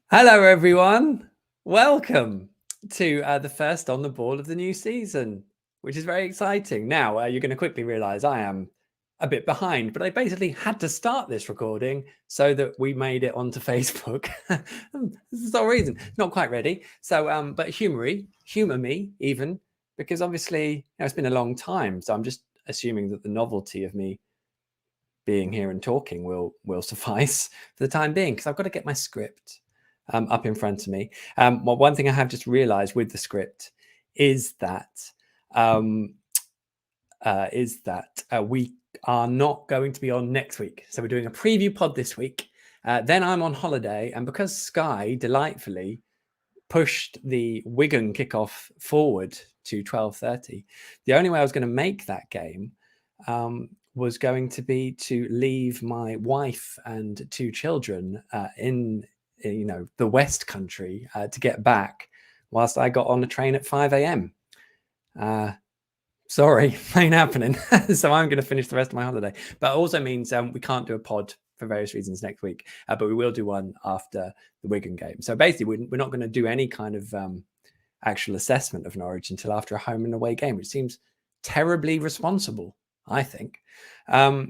Hello, everyone. Welcome to the first on the ball of the new season, which is very exciting. Now, you're going to quickly realize I am a bit behind, but I basically had to start this recording so that we made it onto Facebook. This is the whole reason. Not quite ready. So, but humor me even, because obviously it's been a long time. So I'm just assuming that the novelty of me being here and talking will suffice for the time being, because I've got to get my script up in front of me. Well, one thing I have just realized with the script is that we are not going to be on next week. So we're doing a preview pod this week. Then I'm on holiday, and because Sky delightfully pushed the Wigan kickoff forward to 12:30, the only way I was going to make that game was going to be to leave my wife and two children in the West Country to get back whilst I got on a train at 5 a.m. Sorry, ain't happening. So I'm going to finish the rest of my holiday. But it also means we can't do a pod for various reasons next week, but we will do one after the Wigan game. So basically, we're not going to do any kind of actual assessment of Norwich until after a home and away game, which seems terribly responsible, I think. Now,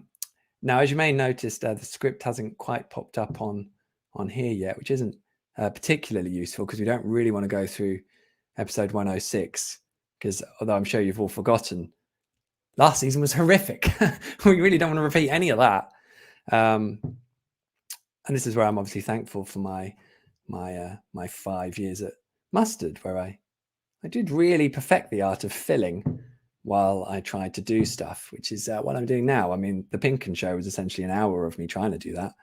as you may notice, the script hasn't quite popped up on here yet, which isn't particularly useful because we don't really want to go through episode 106, because although I'm sure you've all forgotten, last season was horrific. We really don't want to repeat any of that. And this is where I'm obviously thankful for my 5 years at Mustard, where I did really perfect the art of filling while I tried to do stuff, which is what I'm doing now. I mean, the Pinken show was essentially an hour of me trying to do that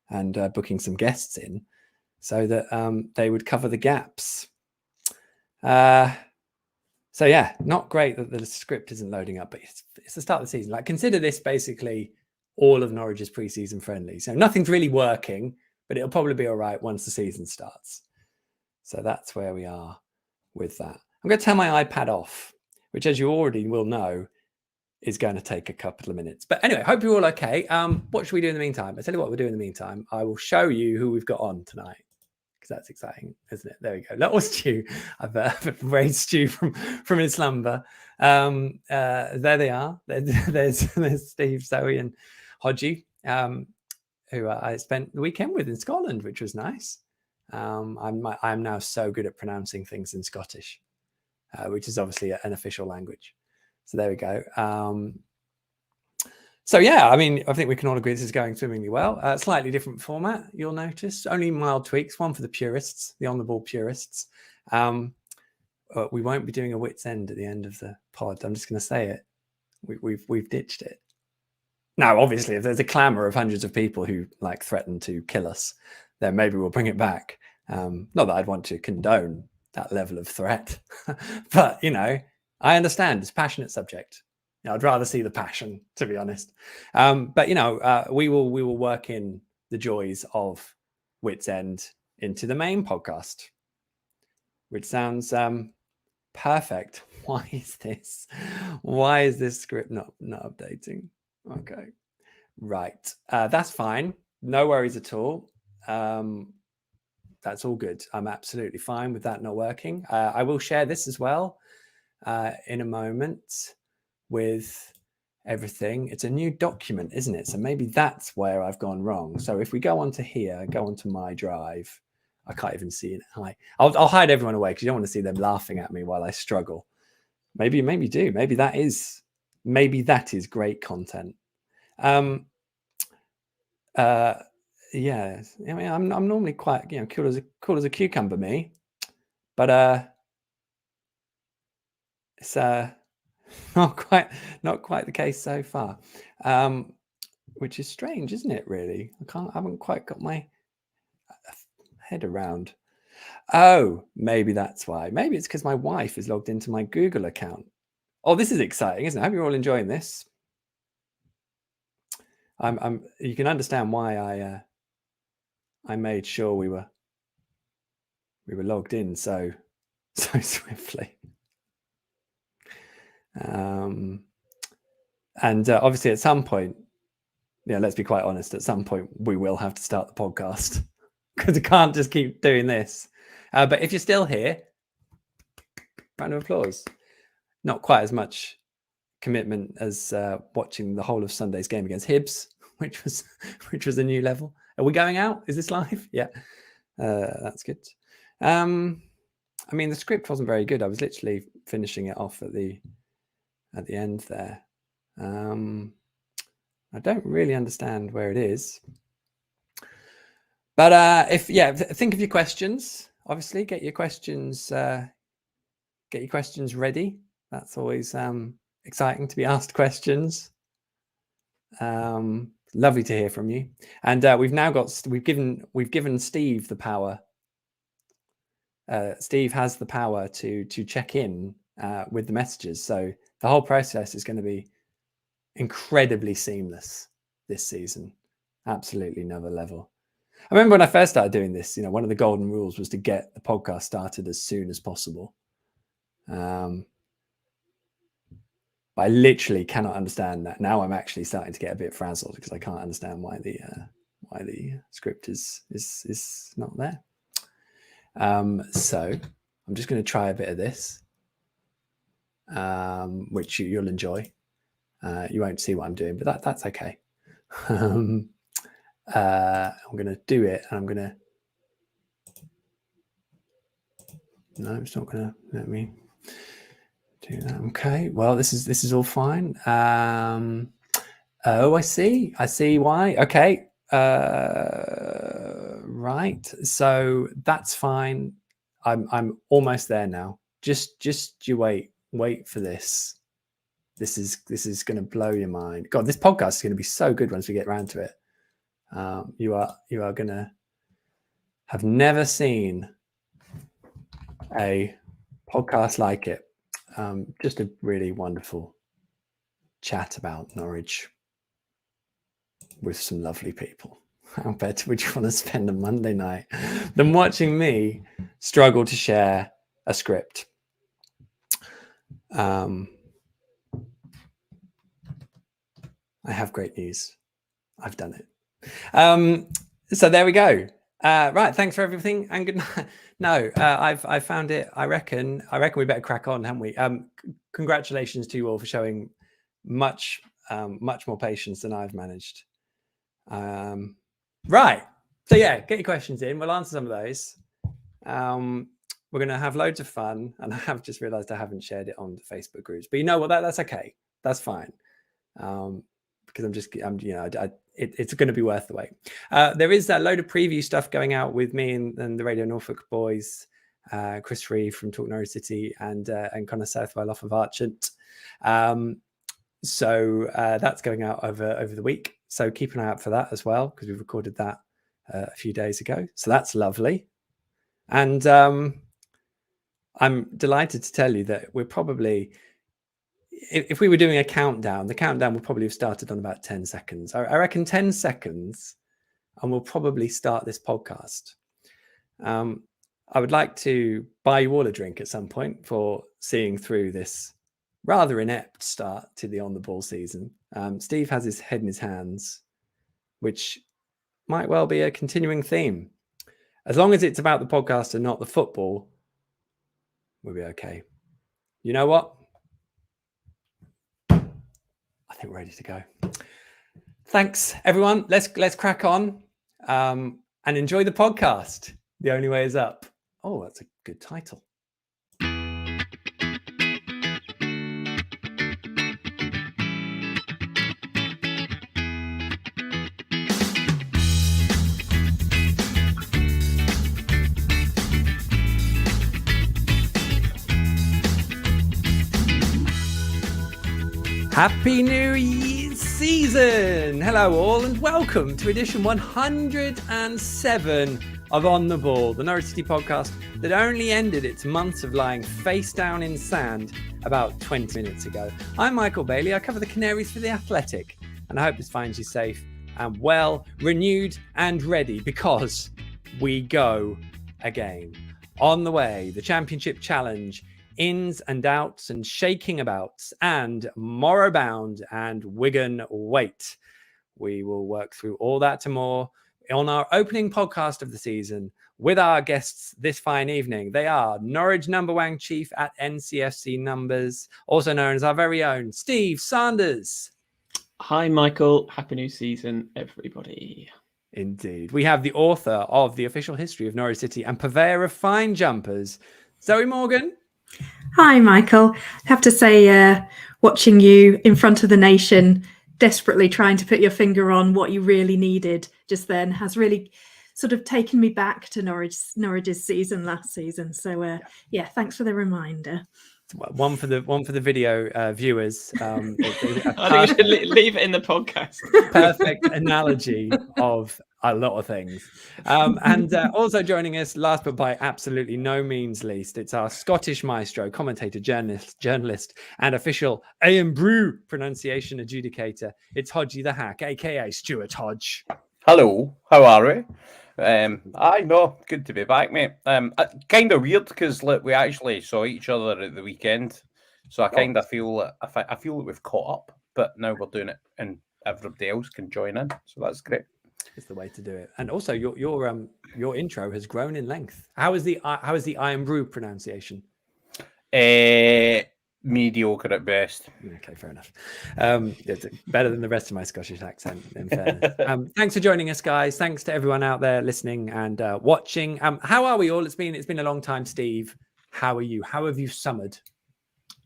and booking some guests in so that they would cover the gaps. So yeah, not great that the script isn't loading up, but it's the start of the season. Like, consider this basically all of Norwich's pre-season friendly. So nothing's really working, but it'll probably be all right once the season starts. So that's where we are with that. I'm going to turn my iPad off, which, as you already will know, is going to take a couple of minutes. But anyway, hope you're all okay. What should we do in the meantime? I'll tell you what we'll do in the meantime. I will show you who we've got on tonight, because that's exciting, isn't it? There we go. That was Stu. I've raised Stu from his slumber. There they are. There's Steve, Zoe, and Hodgie, who I spent the weekend with in Scotland, which was nice. I'm now so good at pronouncing things in Scottish, which is obviously an official language. So there we go. So yeah, I mean, I think we can all agree this is going swimmingly well. Slightly different format, you'll notice. Only mild tweaks, one for the purists, the on-the-ball purists. We won't be doing a wit's end at the end of the pod. I'm just going to say it. We've ditched it. Now, obviously, if there's a clamour of hundreds of people who like threaten to kill us, then maybe we'll bring it back. Not that I'd want to condone that level of threat, but I understand it's a passionate subject. I'd rather see the passion, to be honest. But we will work in the joys of Wits End into the main podcast, which sounds perfect. Why is this script not updating? Okay, right. That's fine. No worries at all. That's all good. I'm absolutely fine with that not working. I will share this as well in a moment with everything. It's a new document, isn't it? So maybe that's where I've gone wrong. So if we go onto here, go onto my drive, I can't even see it. Hi. I'll hide everyone away because you don't want to see them laughing at me while I struggle. Maybe do. Maybe that is great content. Yeah. I mean, I'm normally quite cool as a cucumber, me, but it's not quite the case so far, which is strange, isn't it? Really, I haven't quite got my head around. Oh, maybe that's why. Maybe it's because my wife is logged into my Google account. Oh, this is exciting, isn't it? I hope you're all enjoying this. You can understand why I made sure we were logged in so swiftly. And obviously at some point, let's be quite honest, at some point we will have to start the podcast. because I can't just keep doing this. But if you're still here, round of applause. Not quite as much commitment as watching the whole of Sunday's game against Hibs, which was a new level. Are we going out? Is this live? Yeah, that's good. I mean, the script wasn't very good. I was literally finishing it off at the end there. I don't really understand where it is. But think of your questions. Obviously, get your questions ready. That's always exciting to be asked questions. Lovely to hear from you. And we've given Steve the power. Steve has the power to check in with the messages. So the whole process is going to be incredibly seamless this season. Absolutely another level. I remember when I first started doing this, one of the golden rules was to get the podcast started as soon as possible. But I literally cannot understand that. Now I'm actually starting to get a bit frazzled because I can't understand why the script is not there. So I'm just going to try a bit of this, which you'll enjoy. You won't see what I'm doing, but that's okay. I'm going to do it, and I'm going to. No, it's not going to let me do that. Okay. Well, this is all fine. Oh, I see why. Okay. Right. So that's fine. I'm almost there now. Just you wait for this. This is going to blow your mind. God, this podcast is going to be so good once we get around to it. You are going to have never seen a podcast like it. Just a really wonderful chat about Norwich with some lovely people. How better would you want to spend a Monday night than watching me struggle to share a script? I have great news. I've done it. So there we go. Right. Thanks for everything, and good night. No, I found it. I reckon we better crack on, haven't we? Congratulations to you all for showing much more patience than I've managed. Right. So yeah, get your questions in. We'll answer some of those. We're going to have loads of fun, and I have just realised I haven't shared it on the Facebook groups. But you know what? That's okay. That's fine. Because it's going to be worth the wait. There is a load of preview stuff going out with me and the Radio Norfolk boys, Chris Free from Talk Norwich City and Connor Southwell off of Archant. So that's going out over the week. So keep an eye out for that as well, because we recorded that a few days ago. So that's lovely. And I'm delighted to tell you that we're probably, if we were doing a countdown, the countdown would probably have started on about 10 seconds. I reckon 10 seconds, and we'll probably start this podcast. I would like to buy you all a drink at some point for seeing through this rather inept start to the On the Ball season. Steve has his head in his hands, which might well be a continuing theme. As long as it's about the podcast and not the football, we'll be okay. You know what? I think we're ready to go. Thanks, everyone. Let's crack on and enjoy the podcast. The Only Way Is Up. Oh, that's a good title. Happy New Year season! Hello all and welcome to edition 107 of On the Ball, the Norwich City podcast that only ended its months of lying face down in sand about 20 minutes ago. I'm Michael Bailey, I cover the Canaries for The Athletic, and I hope this finds you safe and well, renewed and ready, because we go again. On the way, the Championship Challenge, ins and outs and shaking abouts, and Morrowbound and Wigan Wait. We will work through all that and more on our opening podcast of the season with our guests this fine evening. They are Norwich numberwang chief at NCFC Numbers, also known as our very own Steve Sanders. Hi, Michael. Happy new season, everybody. Indeed. We have the author of The Official History of Norwich City and purveyor of fine jumpers, Zoe Morgan. Hi, Michael. I have to say, watching you in front of the nation, desperately trying to put your finger on what you really needed just then has really sort of taken me back to Norwich's season last season. So, yeah, thanks for the reminder. One for the video viewers. I think we should leave it in the podcast. Perfect analogy of a lot of things. And also joining us, last but by absolutely no means least, it's our Scottish maestro, commentator, journalist, and official Irn-Bru pronunciation adjudicator. It's Hodgie the Hack, aka Stuart Hodge. Hello, how are we? I know, good to be back, mate. Kind of weird because we actually saw each other at the weekend, so I kind of feel I feel that we've caught up. But now we're doing it, and everybody else can join in, so that's great. It's the way to do it. And also, your intro has grown in length. How is the Irn-Bru pronunciation? Mediocre at best. Okay, fair enough. It's better than the rest of my Scottish accent, in fairness. Thanks for joining us, guys. Thanks to everyone out there listening and watching. How are we all? It's been a long time, Steve. How are you? How have you summered?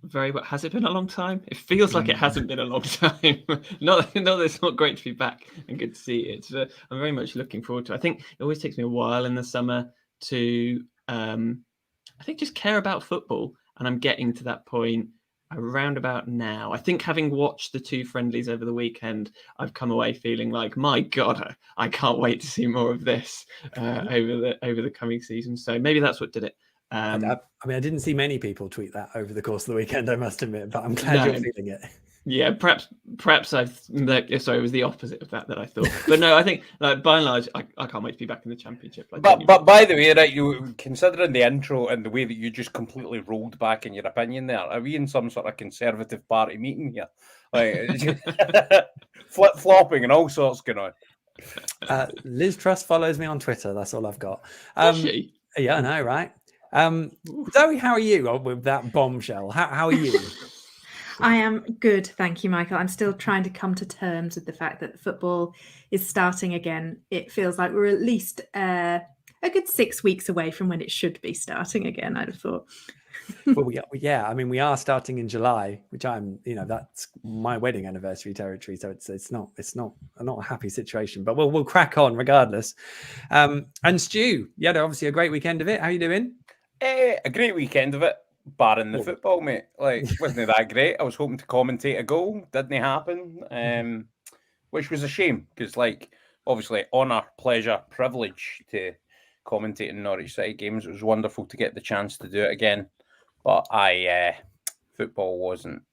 Very well. Has it been a long time? It feels like it hasn't been a long time. No, it's not great to be back and good to see it. I'm very much looking forward to it. I think it always takes me a while in the summer to, I think, just care about football. And I'm getting to that point around about now. I think having watched the two friendlies over the weekend, I've come away feeling like, my God, I can't wait to see more of this over the coming season. So maybe that's what did it. I mean, I didn't see many people tweet that over the course of the weekend, I must admit, but I'm glad you're feeling it. Yeah, perhaps it was the opposite of that I thought. But no, I think by and large, I can't wait to be back in the championship. But by the way, right, you considering the intro and the way that you just completely rolled back in your opinion there, are we in some sort of Conservative Party meeting here? Like flip-flopping and all sorts going on. Liz Truss follows me on Twitter. That's all I've got. Does she? Yeah, I know, right? Zoe, how are you with that bombshell? How are you? I am good, thank you, Michael. I'm still trying to come to terms with the fact that football is starting again. It feels like we're at least a good 6 weeks away from when it should be starting again, I'd have thought. Well, I mean, we are starting in July, which that's my wedding anniversary territory. So it's not a happy situation, but we'll crack on regardless. And Stu, you had obviously a great weekend of it. How are you doing? A great weekend of it. Barring the football, mate. Like, wasn't that great? I was hoping to commentate a goal. Didn't happen. Which was a shame because, like, obviously, honour, pleasure, privilege to commentate in Norwich City games. It was wonderful to get the chance to do it again. But football wasn't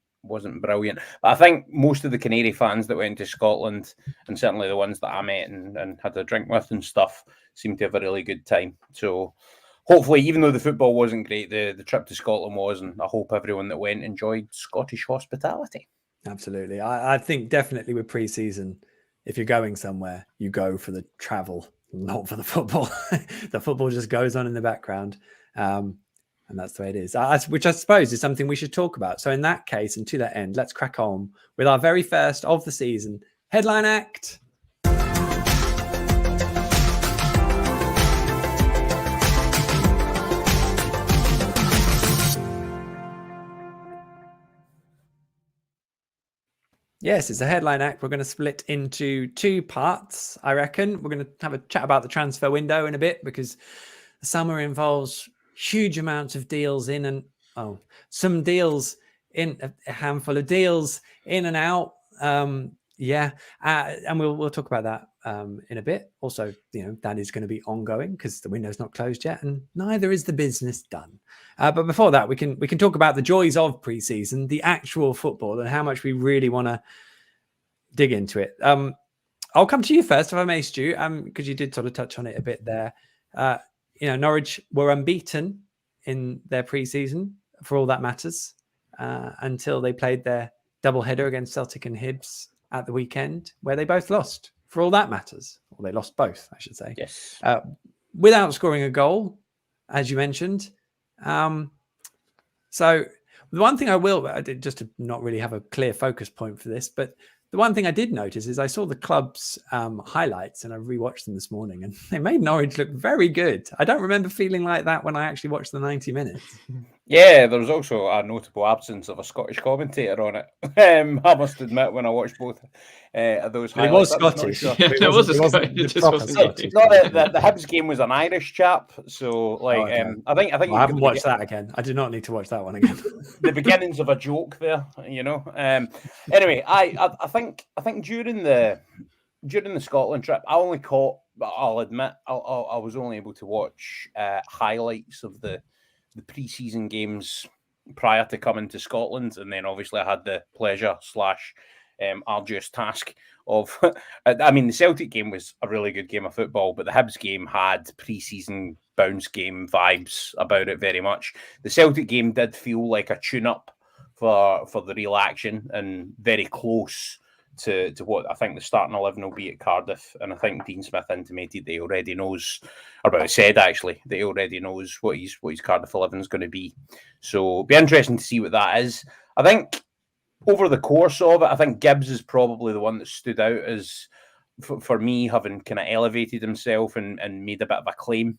brilliant. But I think most of the Canary fans that went to Scotland, and certainly the ones that I met and had a drink with and stuff, seemed to have a really good time. So hopefully, even though the football wasn't great, the trip to Scotland was, and I hope everyone that went enjoyed Scottish hospitality. Absolutely. I think definitely with pre-season, if you're going somewhere, you go for the travel, not for the football. The football just goes on in the background. And that's the way it is, which I suppose is something we should talk about. So in that case, and to that end, let's crack on with our very first of the season headline act. Yes, it's a headline act. We're going to split into two parts, I reckon. We're going to have a chat about the transfer window in a bit because the summer involves huge amounts of deals in and some deals in, a handful of deals in and out. And we'll talk about that in a bit. Also, that is going to be ongoing because the window's not closed yet, and neither is the business done. But before that, we can talk about the joys of pre-season, the actual football, and how much we really want to dig into it. I'll come to you first, if I may, Stu, because you did sort of touch on it a bit there. Norwich were unbeaten in their pre-season, for all that matters, until they played their double header against Celtic and Hibs at the weekend, where they both lost for all that matters. Or they lost both, I should say. Yes. Without scoring a goal, as you mentioned. So the one thing I did, just to not really have a clear focus point for this, but the one thing I did notice is I saw the club's highlights, and I rewatched them this morning, and they made Norwich look very good. I don't remember feeling like that when I actually watched the 90 minutes. Yeah, there was also a notable absence of a Scottish commentator on it. I must admit, when I watched both of those But it highlights, was Scottish. Yeah, it was a Scottish. It just wasn't Scottish. No, the Hibs game was an Irish chap, so like, okay. I think I haven't watched that again. I do not need to watch that one again. The beginnings of a joke there, Anyway, I think during the Scotland trip, I only caught. I'll admit, I was only able to watch highlights of the pre-season games prior to coming to Scotland, and then obviously I had the pleasure / arduous task of. I mean, the Celtic game was a really good game of football, but the Hibs game had pre-season bounce game vibes about it very much. The Celtic game did feel like a tune-up for the real action, and very close to what I think the starting 11 will be at Cardiff. And I think Dean Smith intimated that he already knows, or about said actually, that he already knows what his Cardiff 11 is going to be. So it'll be interesting to see what that is. I think over the course of it, I think Gibbs is probably the one that stood out as, for me, having kind of elevated himself and made a bit of a claim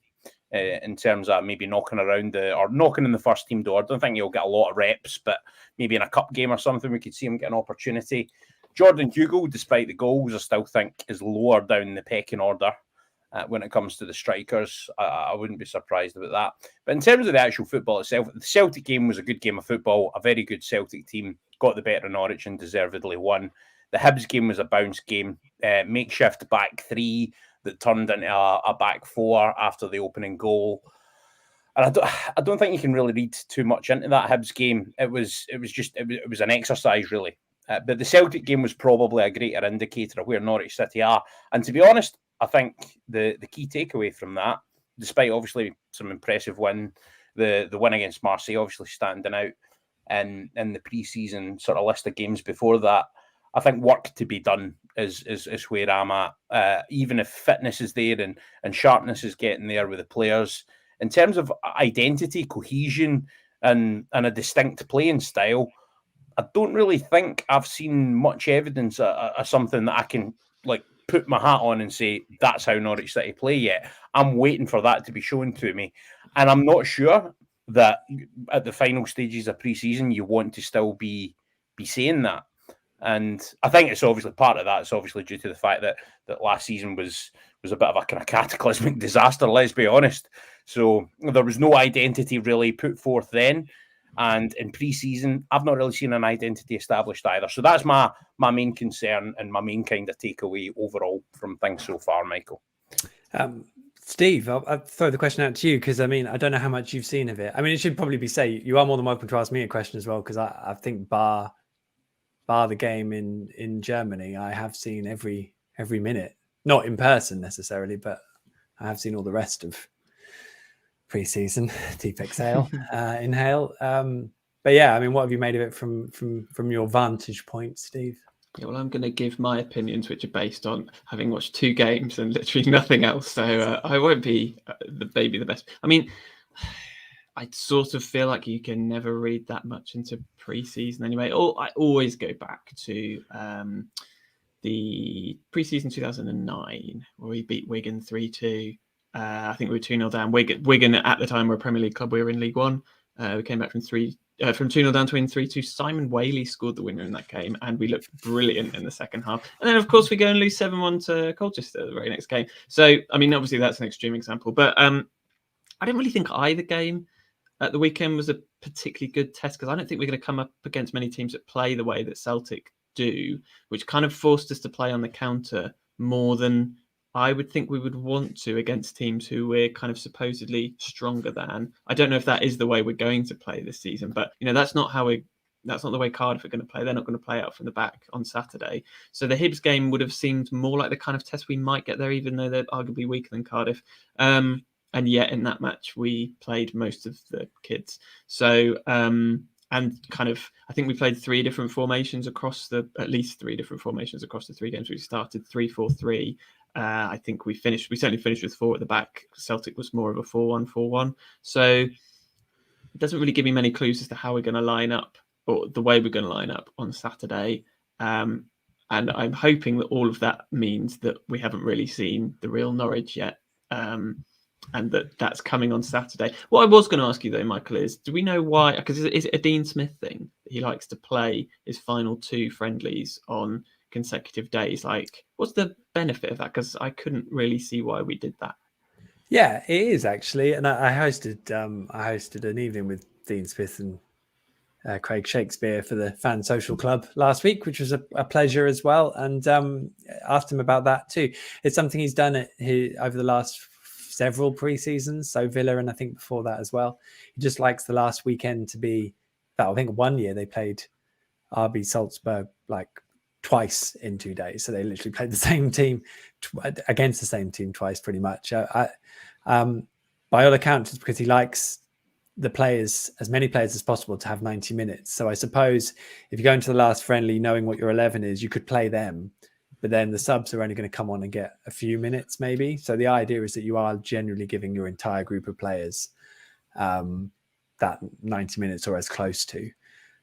in terms of maybe knocking in the first team door. I don't think he'll get a lot of reps, but maybe in a cup game or something, we could see him get an opportunity. Jordan Hugo, despite the goals, I still think is lower down the pecking order when it comes to the strikers. I wouldn't be surprised about that. But in terms of the actual football itself, the Celtic game was a good game of football. A very good Celtic team got the better of Norwich and deservedly won. The Hibs game was a bounce game, makeshift back three that turned into a back four after the opening goal. And I don't think you can really read too much into that Hibs game. It was an exercise, really. But the Celtic game was probably a greater indicator of where Norwich City are. And to be honest, I think the key takeaway from that, despite obviously some impressive win, the win against Marseille obviously standing out in the pre-season sort of list of games before that, I think work to be done is where I'm at. Even if fitness is there and sharpness is getting there with the players, in terms of identity, cohesion, and a distinct playing style, I don't really think I've seen much evidence of something that I can like put my hat on and say that's how Norwich City play yet. I'm waiting for that to be shown to me, and I'm not sure that at the final stages of pre-season you want to still be saying that. And I think it's obviously part of that. It's obviously due to the fact that last season was a bit of a kind of cataclysmic disaster, let's be honest. So there was no identity really put forth then. And in pre-season, I've not really seen an identity established either. So that's my main concern and my main kind of takeaway overall from things so far, Michael. Steve, I'll throw the question out to you because, I mean, I don't know how much you've seen of it. I mean, it should probably be said, you are more than welcome to ask me a question as well, because I think bar the game in Germany, I have seen every minute. Not in person necessarily, but I have seen all the rest of pre-season. Deep exhale, inhale. But yeah, I mean, what have you made of it from your vantage point, Steve? Yeah, well, I'm going to give my opinions, which are based on having watched 2 games and literally nothing else. So I won't be maybe the best. I mean, I sort of feel like you can never read that much into pre-season anyway. I always go back to the pre-season 2009, where we beat Wigan 3-2. I think we were 2-0 down. Wigan at the time were a Premier League club. We were in League One. We came back from 2-0 down to win 3-2. Simon Whaley scored the winner in that game, and we looked brilliant in the second half. And then, of course, we go and lose 7-1 to Colchester the very next game. So, I mean, obviously that's an extreme example, but I didn't really think either game at the weekend was a particularly good test, because I don't think we're going to come up against many teams that play the way that Celtic do, which kind of forced us to play on the counter more than I would think we would want to against teams who we're kind of supposedly stronger than. I don't know if that is the way we're going to play this season, but that's not the way Cardiff are going to play. They're not going to play out from the back on Saturday. So the Hibs game would have seemed more like the kind of test we might get there, even though they're arguably weaker than Cardiff. And yet in that match, we played most of the kids. So And kind of, I think we played at least 3 different formations across the 3 games. We started 3-4-3. I think we certainly finished with 4 at the back. Celtic was more of a 4-1-4-1. So it doesn't really give me many clues as to how we're going to line up, or the way we're going to line up on Saturday. And I'm hoping that all of that means that we haven't really seen the real Norwich yet. And that's coming on Saturday. What I was going to ask you though, Michael, is do we know why? Because is it a Dean Smith thing that he likes to play his final 2 friendlies on consecutive days? Like, what's the benefit of that? Because I couldn't really see why we did that. Yeah, it is actually, and I hosted an evening with Dean Smith and Craig Shakespeare for the Fan Social Club last week, which was a pleasure as well, and asked him about that too. It's something he's done over the last several pre-seasons, so Villa, and I think before that as well. He just likes the last weekend to be that. I think one year they played RB Salzburg like twice in 2 days, so they literally played the same team against the same team twice, pretty much. By all accounts, it's because he likes the players, as many players as possible, to have 90 minutes. So I suppose if you go into the last friendly knowing what your 11 is, you could play them, but then the subs are only going to come on and get a few minutes maybe. So the idea is that you are generally giving your entire group of players that 90 minutes or as close to.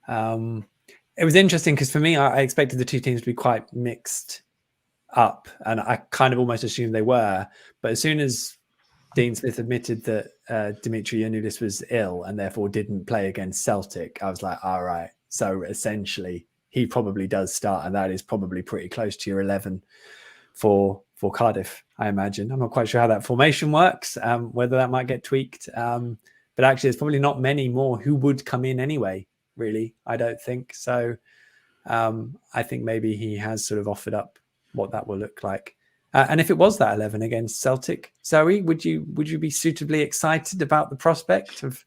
It was interesting because for me, I expected the 2 teams to be quite mixed up, and I kind of almost assumed they were. But as soon as Dean Smith admitted that Dimitri Giannoulis was ill and therefore didn't play against Celtic, I was like, all right. So essentially, he probably does start, and that is probably pretty close to your 11 for Cardiff, I imagine. I'm not quite sure how that formation works, whether that might get tweaked. But actually, there's probably not many more who would come in anyway, really, I don't think. So I think maybe he has sort of offered up what that will look like. And if it was that 11 against Celtic, Zoe, would you be suitably excited about the prospect of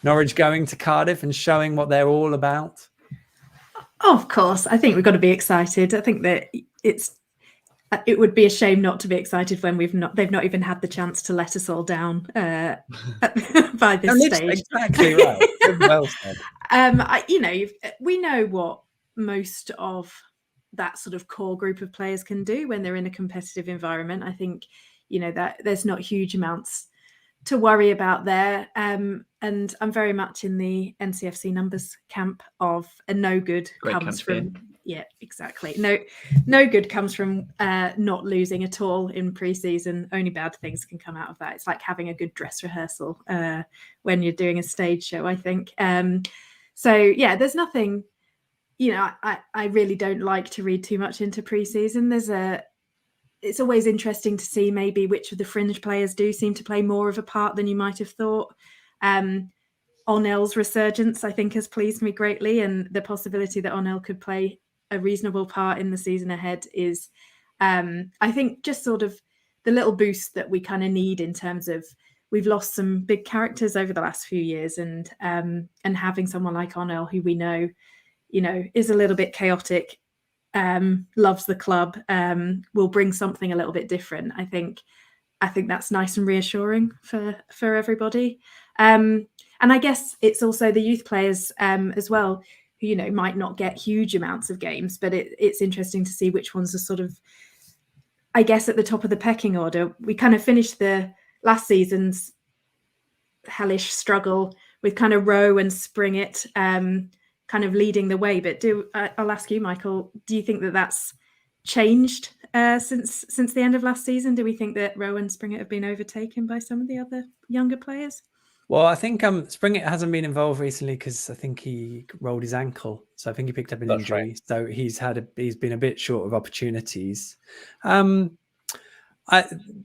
Norwich going to Cardiff and showing what they're all about? Oh, of course, I think we've got to be excited. I think that it would be a shame not to be excited when they've not even had the chance to let us all down by this stage. Exactly right. Well said. We know what most of that sort of core group of players can do when they're in a competitive environment. I think, that there's not huge amounts to worry about there. And I'm very much in the NCFC numbers camp of a no good comes from. Yeah, exactly. No good comes from not losing at all in pre-season. Only bad things can come out of that. It's like having a good dress rehearsal when you're doing a stage show, I think. So yeah, there's nothing. I really don't like to read too much into pre-season. It's always interesting to see maybe which of the fringe players do seem to play more of a part than you might have thought. Onel's resurgence, I think, has pleased me greatly, and the possibility that Onel could play a reasonable part in the season ahead is, I think, just sort of the little boost that we kind of need in terms of we've lost some big characters over the last few years, and having someone like Onel, who we know, is a little bit chaotic, loves the club, will bring something a little bit different. I think that's nice and reassuring for everybody. And I guess it's also the youth players as well, who, might not get huge amounts of games, but it's interesting to see which ones are sort of, I guess, at the top of the pecking order. We kind of finished the last season's hellish struggle with kind of Rowe and Springett kind of leading the way. But I'll ask you, Michael, do you think that that's changed since the end of last season? Do we think that Rowe and Springett have been overtaken by some of the other younger players? Well, I think Springett hasn't been involved recently because I think he rolled his ankle, so I think he picked up an injury. Right. So he's been a bit short of opportunities. Jonathan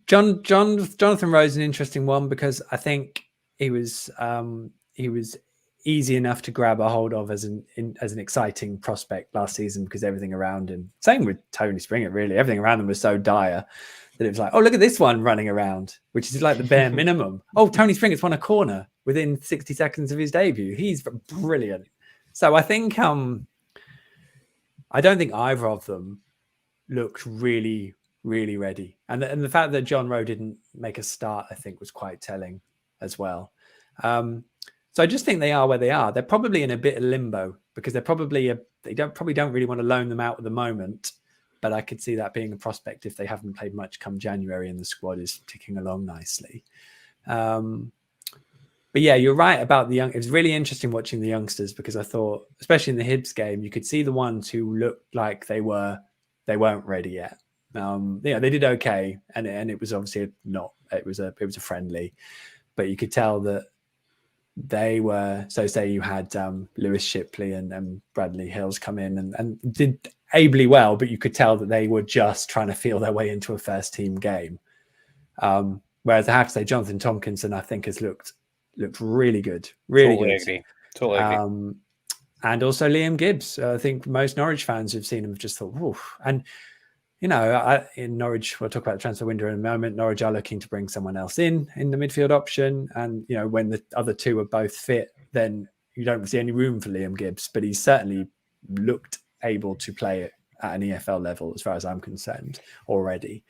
Rowe is an interesting one because I think he was easy enough to grab a hold of as an exciting prospect last season because everything around him. Same with Tony Springett, really. Everything around him was so dire that it was like, oh, look at this one running around, which is like the bare minimum. Oh, Tony Springett's won a corner within 60 seconds of his debut. He's brilliant. So I think I don't think either of them looked really, really ready. And the fact that John Rowe didn't make a start, I think, was quite telling as well. So So I just think they are where they are. They're probably in a bit of limbo because they're probably probably don't really want to loan them out at the moment. But I could see that being a prospect if they haven't played much come January and the squad is ticking along nicely. But yeah, you're right about the young. It was really interesting watching the youngsters because I thought, especially in the Hibs game, you could see the ones who looked like they weren't ready yet. Yeah, they did okay, and it was obviously not. It was a friendly, but you could tell that they were. So say you had Lewis Shipley and Bradley Hills come in and did ably well, but you could tell that they were just trying to feel their way into a first team game. Whereas I have to say, Jonathan Tompkinson, I think, has looked really good, really good. Totally agree. And also Liam Gibbs. I think most Norwich fans who've seen him have just thought, woof. And in Norwich, we'll talk about the transfer window in a moment. Norwich are looking to bring someone else in the midfield option. And, when the other two are both fit, then you don't see any room for Liam Gibbs. But he's certainly looked able to play at an EFL level, as far as I'm concerned, already.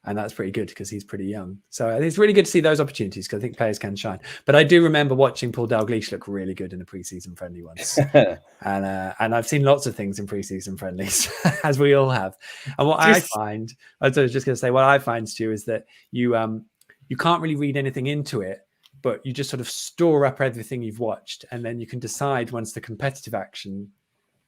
And that's pretty good because he's pretty young. So I think it's really good to see those opportunities because I think players can shine. But I do remember watching Paul Dalglish look really good in a preseason friendly once. and I've seen lots of things in preseason friendlies, as we all have. And what I find, I was just going to say, what I find, Stu, is that you can't really read anything into it, but you just sort of store up everything you've watched. And then you can decide once the competitive action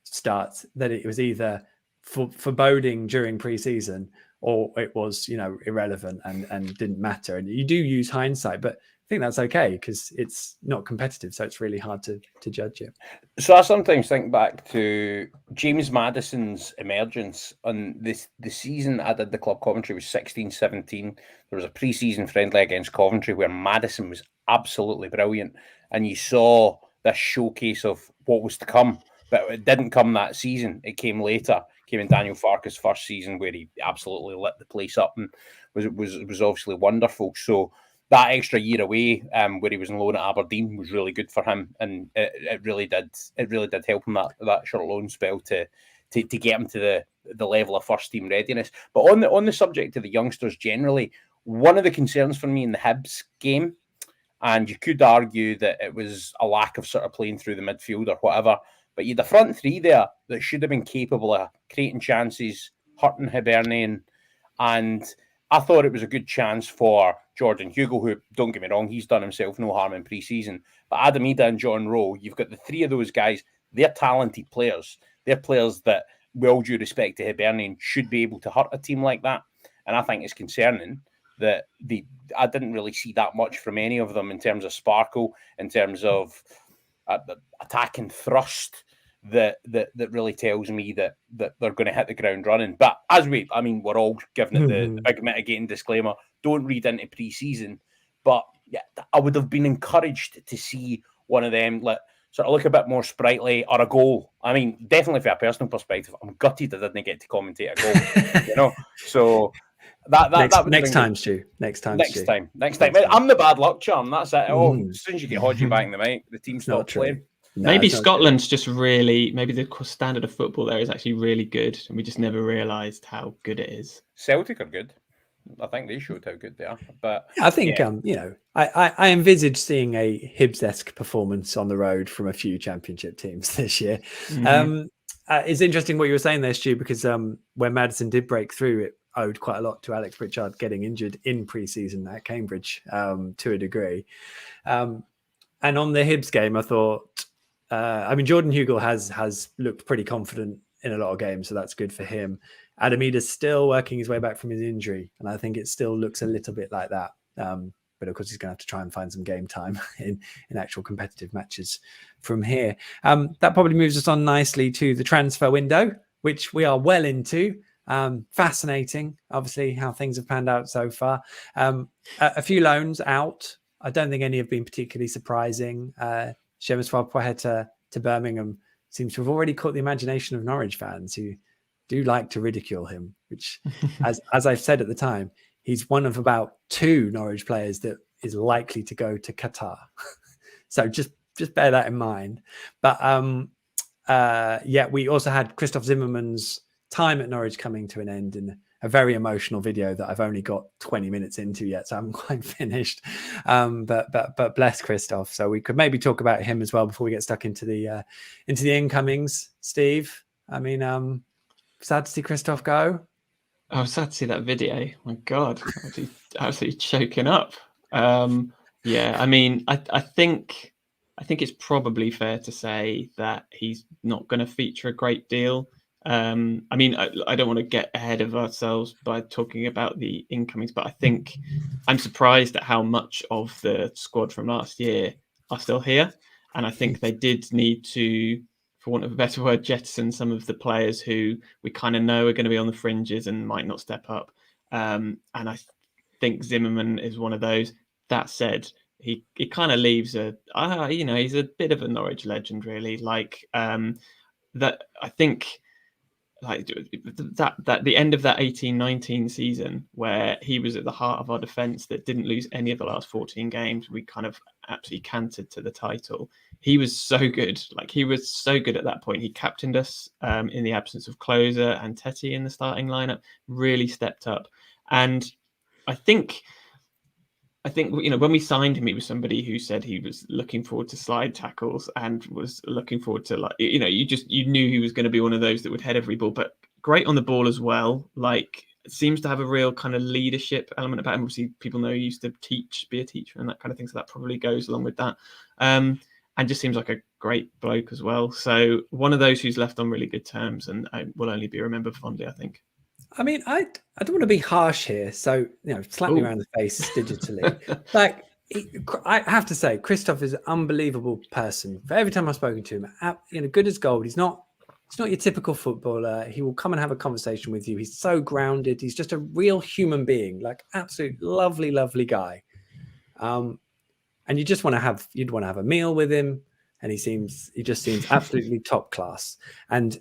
starts that it was either foreboding during preseason or it was, irrelevant and didn't matter. And you do use hindsight, but I think that's okay because it's not competitive. So it's really hard to judge it. So I sometimes think back to James Maddison's emergence on the season I did the club commentary was 16-17. There was a pre-season friendly against Coventry where Maddison was absolutely brilliant. And you saw this showcase of what was to come. But it didn't come that season. It came later. It came in Daniel Farke's first season where he absolutely lit the place up and was obviously wonderful. So that extra year away, where he was on loan at Aberdeen, was really good for him, and it really did help him that short loan spell to get him to the level of first team readiness. But on the subject of the youngsters generally, one of the concerns for me in the Hibs game, and you could argue that it was a lack of sort of playing through the midfield or whatever. But you had the front three there that should have been capable of creating chances, hurting Hibernian. And I thought it was a good chance for Jordan Hugo, who, don't get me wrong, he's done himself no harm in pre-season. But Adam Ida and John Rowe, you've got the three of those guys. They're talented players. They're players that, with all due respect to Hibernian, should be able to hurt a team like that. And I think it's concerning that I didn't really see that much from any of them in terms of sparkle, in terms of attacking thrust that really tells me that they're going to hit the ground running. But we're all giving it the big mitigating disclaimer. Don't read into pre-season. But yeah, I would have been encouraged to see one of them sort of look a bit more sprightly or a goal. I mean, definitely from a personal perspective, I'm gutted I didn't get to commentate a goal. So that next time, Stu. Next time. I'm the bad luck charm. That's it. As soon as you get Hodgie back in the mic, the team stops playing. No, maybe Scotland's just maybe the standard of football there is actually really good, and we just never realised how good it is. Celtic are good. I think they showed how good they are. But I think I envisage seeing a Hibs-esque performance on the road from a few Championship teams this year. Mm-hmm. It's interesting what you were saying there, Stu, because when Maddison did break through, it owed quite a lot to Alex Pritchard getting injured in pre-season at Cambridge to a degree. And on the Hibs game, I thought, Jordan Hugill has looked pretty confident in a lot of games, so that's good for him. Adam Ida's still working his way back from his injury, and I think it still looks a little bit like that. But of course, he's going to have to try and find some game time in actual competitive matches from here. That probably moves us on nicely to the transfer window, which we are well into. Fascinating, obviously, how things have panned out so far. A few loans out. I don't think any have been particularly surprising. Shemiswar Poeta to Birmingham seems to have already caught the imagination of Norwich fans who do like to ridicule him, which, as I've said at the time, he's one of about 2 Norwich players that is likely to go to Qatar. So just bear that in mind. But we also had Christoph Zimmermann's time at Norwich coming to an end in very emotional video that I've only got 20 minutes into yet, so I haven't quite finished. But bless Christoph. So we could maybe talk about him as well before we get stuck into the incomings. Steve, I mean, sad to see Christoph go. I was sad to see that video. My God, absolutely choking up. Yeah, I mean, I think it's probably fair to say that he's not going to feature a great deal. I mean, I don't want to get ahead of ourselves by talking about the incomings, but I think I'm surprised at how much of the squad from last year are still here. And I think they did need to, for want of a better word, jettison some of the players who we kind of know are going to be on the fringes and might not step up. And I think Zimmerman is one of those. That said, he kind of leaves he's a bit of a Norwich legend, really. Like that, I think, like that the end of that 18-19 season where he was at the heart of our defence that didn't lose any of the last 14 games. We kind of absolutely cantered to the title. He was so good. Like, he was so good at that point. He captained us in the absence of Closer and Tetty in the starting lineup. Really stepped up, and I think when we signed him, he was somebody who said he was looking forward to slide tackles and was looking forward to, like, you knew he was going to be one of those that would head every ball, but great on the ball as well. Like, seems to have a real kind of leadership element about him. Obviously, people know he used to be a teacher and that kind of thing, so that probably goes along with that. And just seems like a great bloke as well. So one of those who's left on really good terms and will only be remembered fondly, I think. I mean, I don't want to be harsh here, so slap me around the face digitally. Like, I have to say, Christoph is an unbelievable person. For every time I've spoken to him, good as gold. He's not your typical footballer. He will come and have a conversation with you. He's so grounded. He's just a real human being, like absolute lovely, lovely guy. And you'd want to have a meal with him, and he just seems absolutely top class. And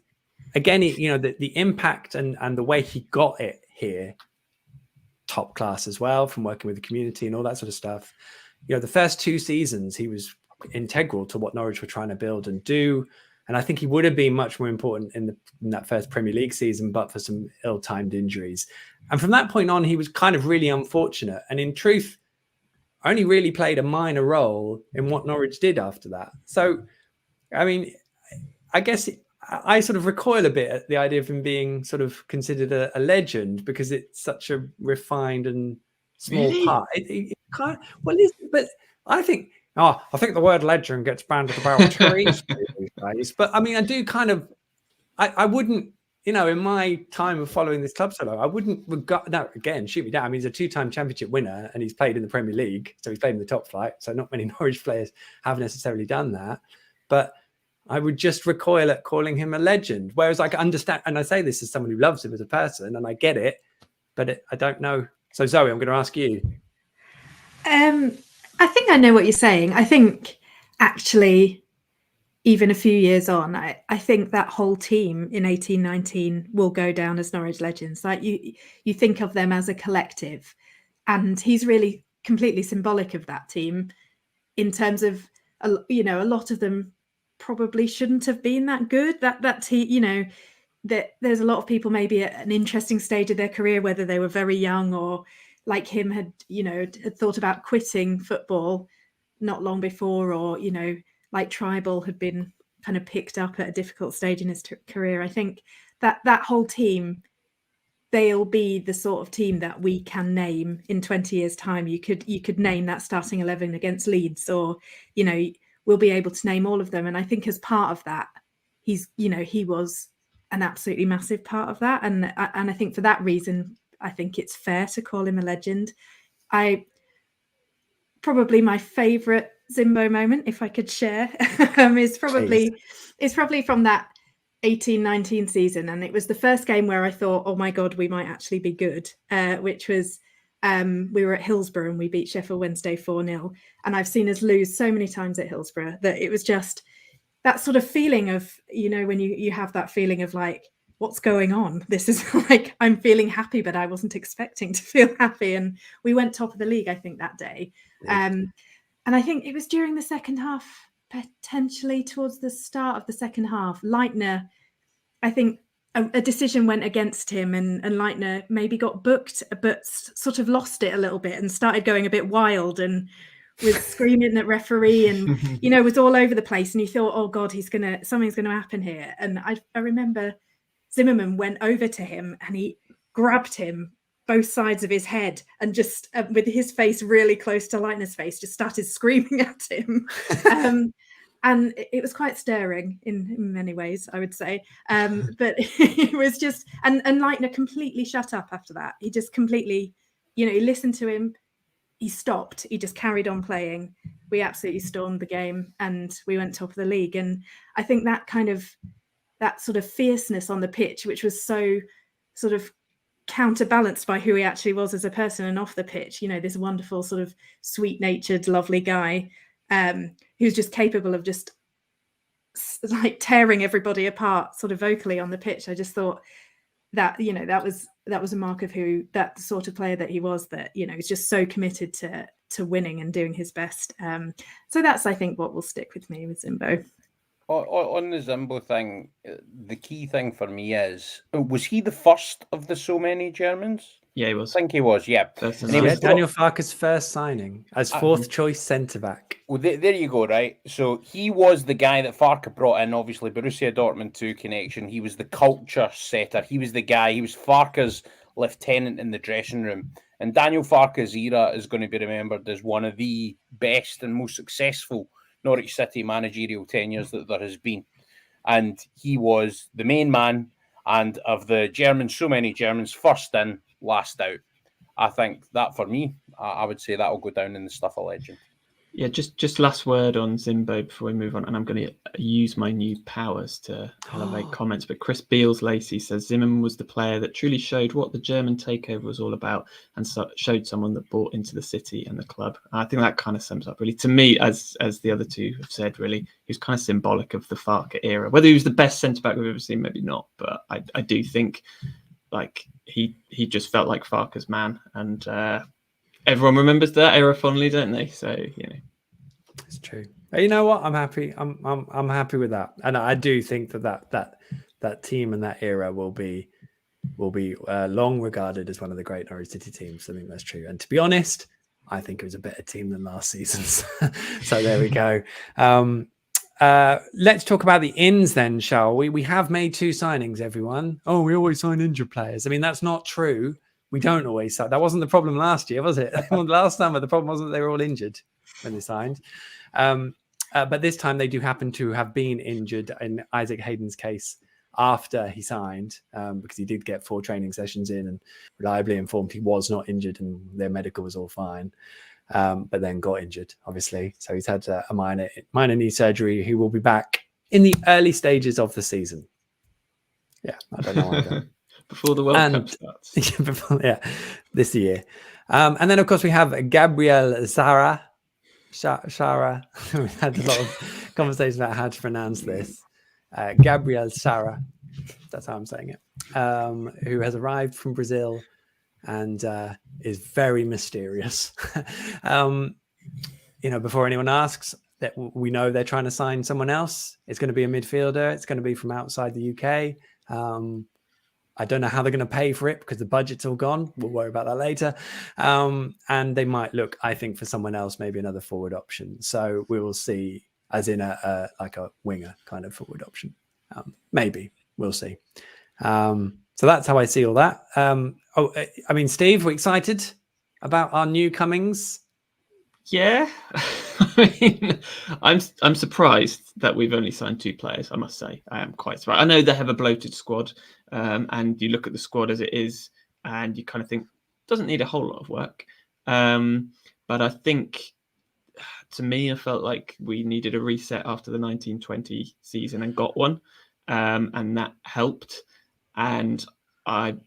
again, the impact and the way he got it here, top class as well, from working with the community and all that sort of stuff. The first 2 seasons, he was integral to what Norwich were trying to build and do. And I think he would have been much more important in that first Premier League season, but for some ill-timed injuries. And from that point on, he was kind of really unfortunate. And in truth, only really played a minor role in what Norwich did after that. So, I mean, I guess I sort of recoil a bit at the idea of him being sort of considered a legend, because it's such a refined and small part. It can't, but I think the word legend gets bandied about trees these days. But I mean, I do kind of, I wouldn't, in my time of following this club so long, I wouldn't regard, now again, shoot me down. I mean, he's a 2-time championship winner and he's played in the Premier League. So he's played in the top flight. So not many Norwich players have necessarily done that. But I would just recoil at calling him a legend. Whereas I can understand, and I say this as someone who loves him as a person, and I get it, but I don't know. So Zoe, I'm going to ask you. I think I know what you're saying. I think actually, even a few years on, I think that whole team in 18-19 will go down as Norwich legends. Like, you think of them as a collective, and he's really completely symbolic of that team in terms of, a lot of them probably shouldn't have been that good. That team, that there's a lot of people maybe at an interesting stage of their career, whether they were very young or like him had thought about quitting football not long before, or like Tribal had been kind of picked up at a difficult stage in his career. I think that whole team, they'll be the sort of team that we can name in 20 years' time. You could name that starting 11 against Leeds, or we'll be able to name all of them. And I think as part of that, he was an absolutely massive part of that. And I think for that reason, I think it's fair to call him a legend. Probably my favourite Zimbo moment, if I could share, is probably from that 18-19 season. And it was the first game where I thought, oh my God, we might actually be good, which was we were at Hillsborough and we beat Sheffield Wednesday 4-0. And I've seen us lose so many times at Hillsborough that it was just that sort of feeling of, when you have that feeling of like, what's going on? This is like, I'm feeling happy, but I wasn't expecting to feel happy. And we went top of the league, I think, that day. Yeah. And I think it was during the second half, potentially towards the start of the second half, Leitner, I think a decision went against him, and Leitner maybe got booked, but sort of lost it a little bit and started going a bit wild and was screaming at referee and, you know, was all over the place. And you thought, oh God, something's going to happen here. And I remember Zimmerman went over to him and he grabbed him both sides of his head and just with his face really close to Leitner's face, just started screaming at him. And it was quite stirring in many ways, I would say. But it was just, and Leitner completely shut up after that. He just completely, you know, he listened to him. He stopped. He just carried on playing. We absolutely stormed the game and we went top of the league. And I think that sort of fierceness on the pitch, which was so sort of counterbalanced by who he actually was as a person and off the pitch, you know, this wonderful sort of sweet-natured, lovely guy, who's just capable of just like tearing everybody apart sort of vocally on the pitch. I just thought that, you know, that was a mark of who that sort of player that he was, that, you know, he's just so committed to winning and doing his best. So that's, I think, what will stick with me with Zimbo. On the Zimbo thing, the key thing for me is, was he the first of the so many Germans? Yeah, he was. I think he was, yeah. And he was Daniel Farke's first signing as fourth choice centre-back. Well, there you go, right? So he was the guy that Farke brought in, obviously, Borussia Dortmund 2 connection. He was the culture setter. He was the guy. He was Farke's lieutenant in the dressing room. And Daniel Farke's era is going to be remembered as one of the best and most successful Norwich City managerial tenures that there has been. And he was the main man, and of the Germans, so many Germans, first in, last out. I think that, for me, I would say that will go down in the stuff of legend. Yeah, just last word on Zimbo before we move on, and I'm going to use my new powers to elevate comments. But Chris Beals-Lacey says Zimmerman was the player that truly showed what the German takeover was all about, and showed someone that bought into the city and the club. I think that kind of sums up, really, to me, as the other two have said. Really, he was kind of symbolic of the Farke era. Whether he was the best centre back we've ever seen, maybe not, but I do think like he just felt like Farke's man, and everyone remembers that era fondly, don't they? So, you know, it's true. But you know what? I'm happy. I'm happy with that, and I do think that team and that era will be long regarded as one of the great Norwich City teams. I think that's true. And to be honest, I think it was a better team than last season's. So there we go. Let's talk about the ins then, shall we? We have made 2 signings, everyone. Oh, we always sign injured players. I mean, that's not true. We don't always sign. That wasn't the problem last year, was it? Last summer, the problem wasn't they were all injured when they signed. But this time they do happen to have been injured in Isaac Hayden's case after he signed, because he did get 4 training sessions in and reliably informed he was not injured and their medical was all fine. But then got injured, obviously. So he's had a minor knee surgery. He will be back in the early stages of the season. Yeah, I don't know either. Before the World Cup starts. This year. And then, of course, we have Gabriel Sara. We've had a lot of conversation about how to pronounce this. Gabriel Sara, that's how I'm saying it, who has arrived from Brazil and is very mysterious. You know, before anyone asks, that we know they're trying to sign someone else. It's going to be a midfielder. It's going to be from outside the UK. I don't know how they're going to pay for it because the budget's all gone. We'll worry about that later. And they might look, I think, for someone else, maybe another forward option. So we will see, as in like a winger kind of forward option. Maybe we'll see. So that's how I see all that. I mean, Steve, we're excited about our new comings. Yeah, I mean, I'm surprised that we've only signed 2 players. I must say, I am quite surprised. I know they have a bloated squad, and you look at the squad as it is, and you kind of think it doesn't need a whole lot of work. But I think, to me, I felt like we needed a reset after the 1920 season and got one, and that helped. And I'm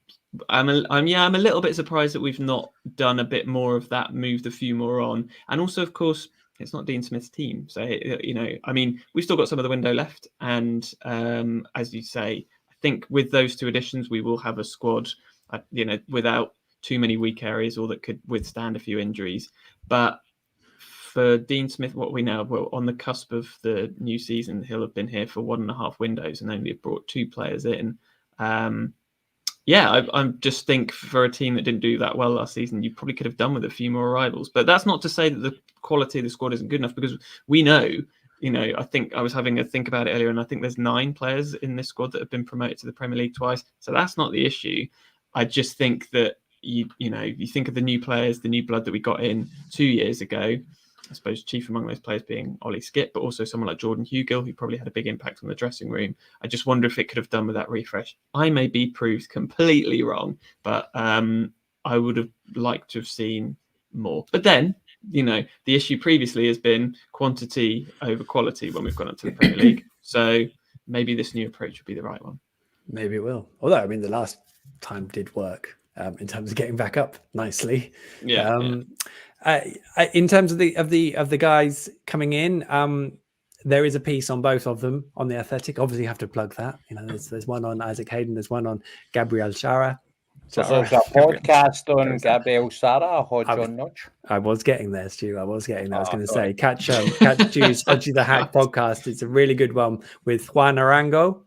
a little bit surprised that we've not done a bit more of that, moved a few more on. And also, of course, it's not Dean Smith's team. So, you know, I mean, we've still got some of the window left. And as you say, I think with those 2 additions, we will have a squad, you know, without too many weak areas or that could withstand a few injuries. But for Dean Smith, what we know, well, on the cusp of the new season, he'll have been here for 1.5 windows and only have brought 2 players in. I just think for a team that didn't do that well last season, you probably could have done with a few more arrivals. But that's not to say that the quality of the squad isn't good enough, because we know, I think I was having a think about it earlier, and I think there's 9 players in this squad that have been promoted to the Premier League twice. So that's not the issue. I just think that you think of the new players, the new blood that we got in 2 years ago. I suppose chief among those players being Ollie Skip, but also someone like Jordan Hugill, who probably had a big impact on the dressing room. I just wonder if it could have done with that refresh. I may be proved completely wrong, but I would have liked to have seen more. But then, the issue previously has been quantity over quality when we've gone up to the Premier League. So maybe this new approach would be the right one. Maybe it will. Although, I mean, the last time did work in terms of getting back up nicely. In terms of the guys coming in, there is a piece on both of them on the Athletic. Obviously, you have to plug that. There's one on Isaac Hayden. There's one on Gabriel Shara. So there's a podcast on Gabriel Sara, Hodge on Notch. I was getting there, Stu. I was going to say, catch Stu's Hodge the Hack podcast. It's a really good one with Juan Arango.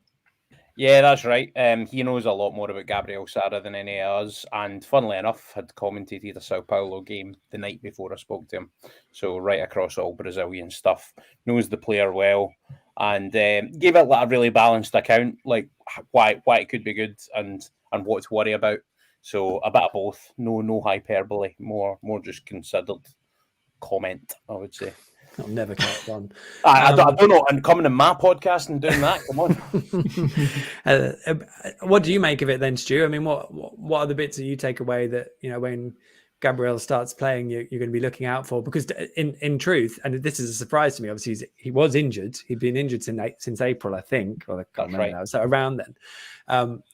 Yeah, that's right. He knows a lot more about Gabriel Sara than any of us, and funnily enough, had commentated a Sao Paulo game the night before I spoke to him. So right across all Brazilian stuff, knows the player well, and gave it a really balanced account, like why it could be good and what to worry about. So a bit of both. No hyperbole, more just considered comment, I would say. I'll never catch on. I don't know. And coming to my podcast and doing that, come on. What do you make of it then, Stu? I mean, what are the bits that you take away that, when Gabriel starts playing, you're going to be looking out for? Because in truth, and this is a surprise to me, obviously he was injured. He'd been injured since April, I think, or I can't remember now. So around then,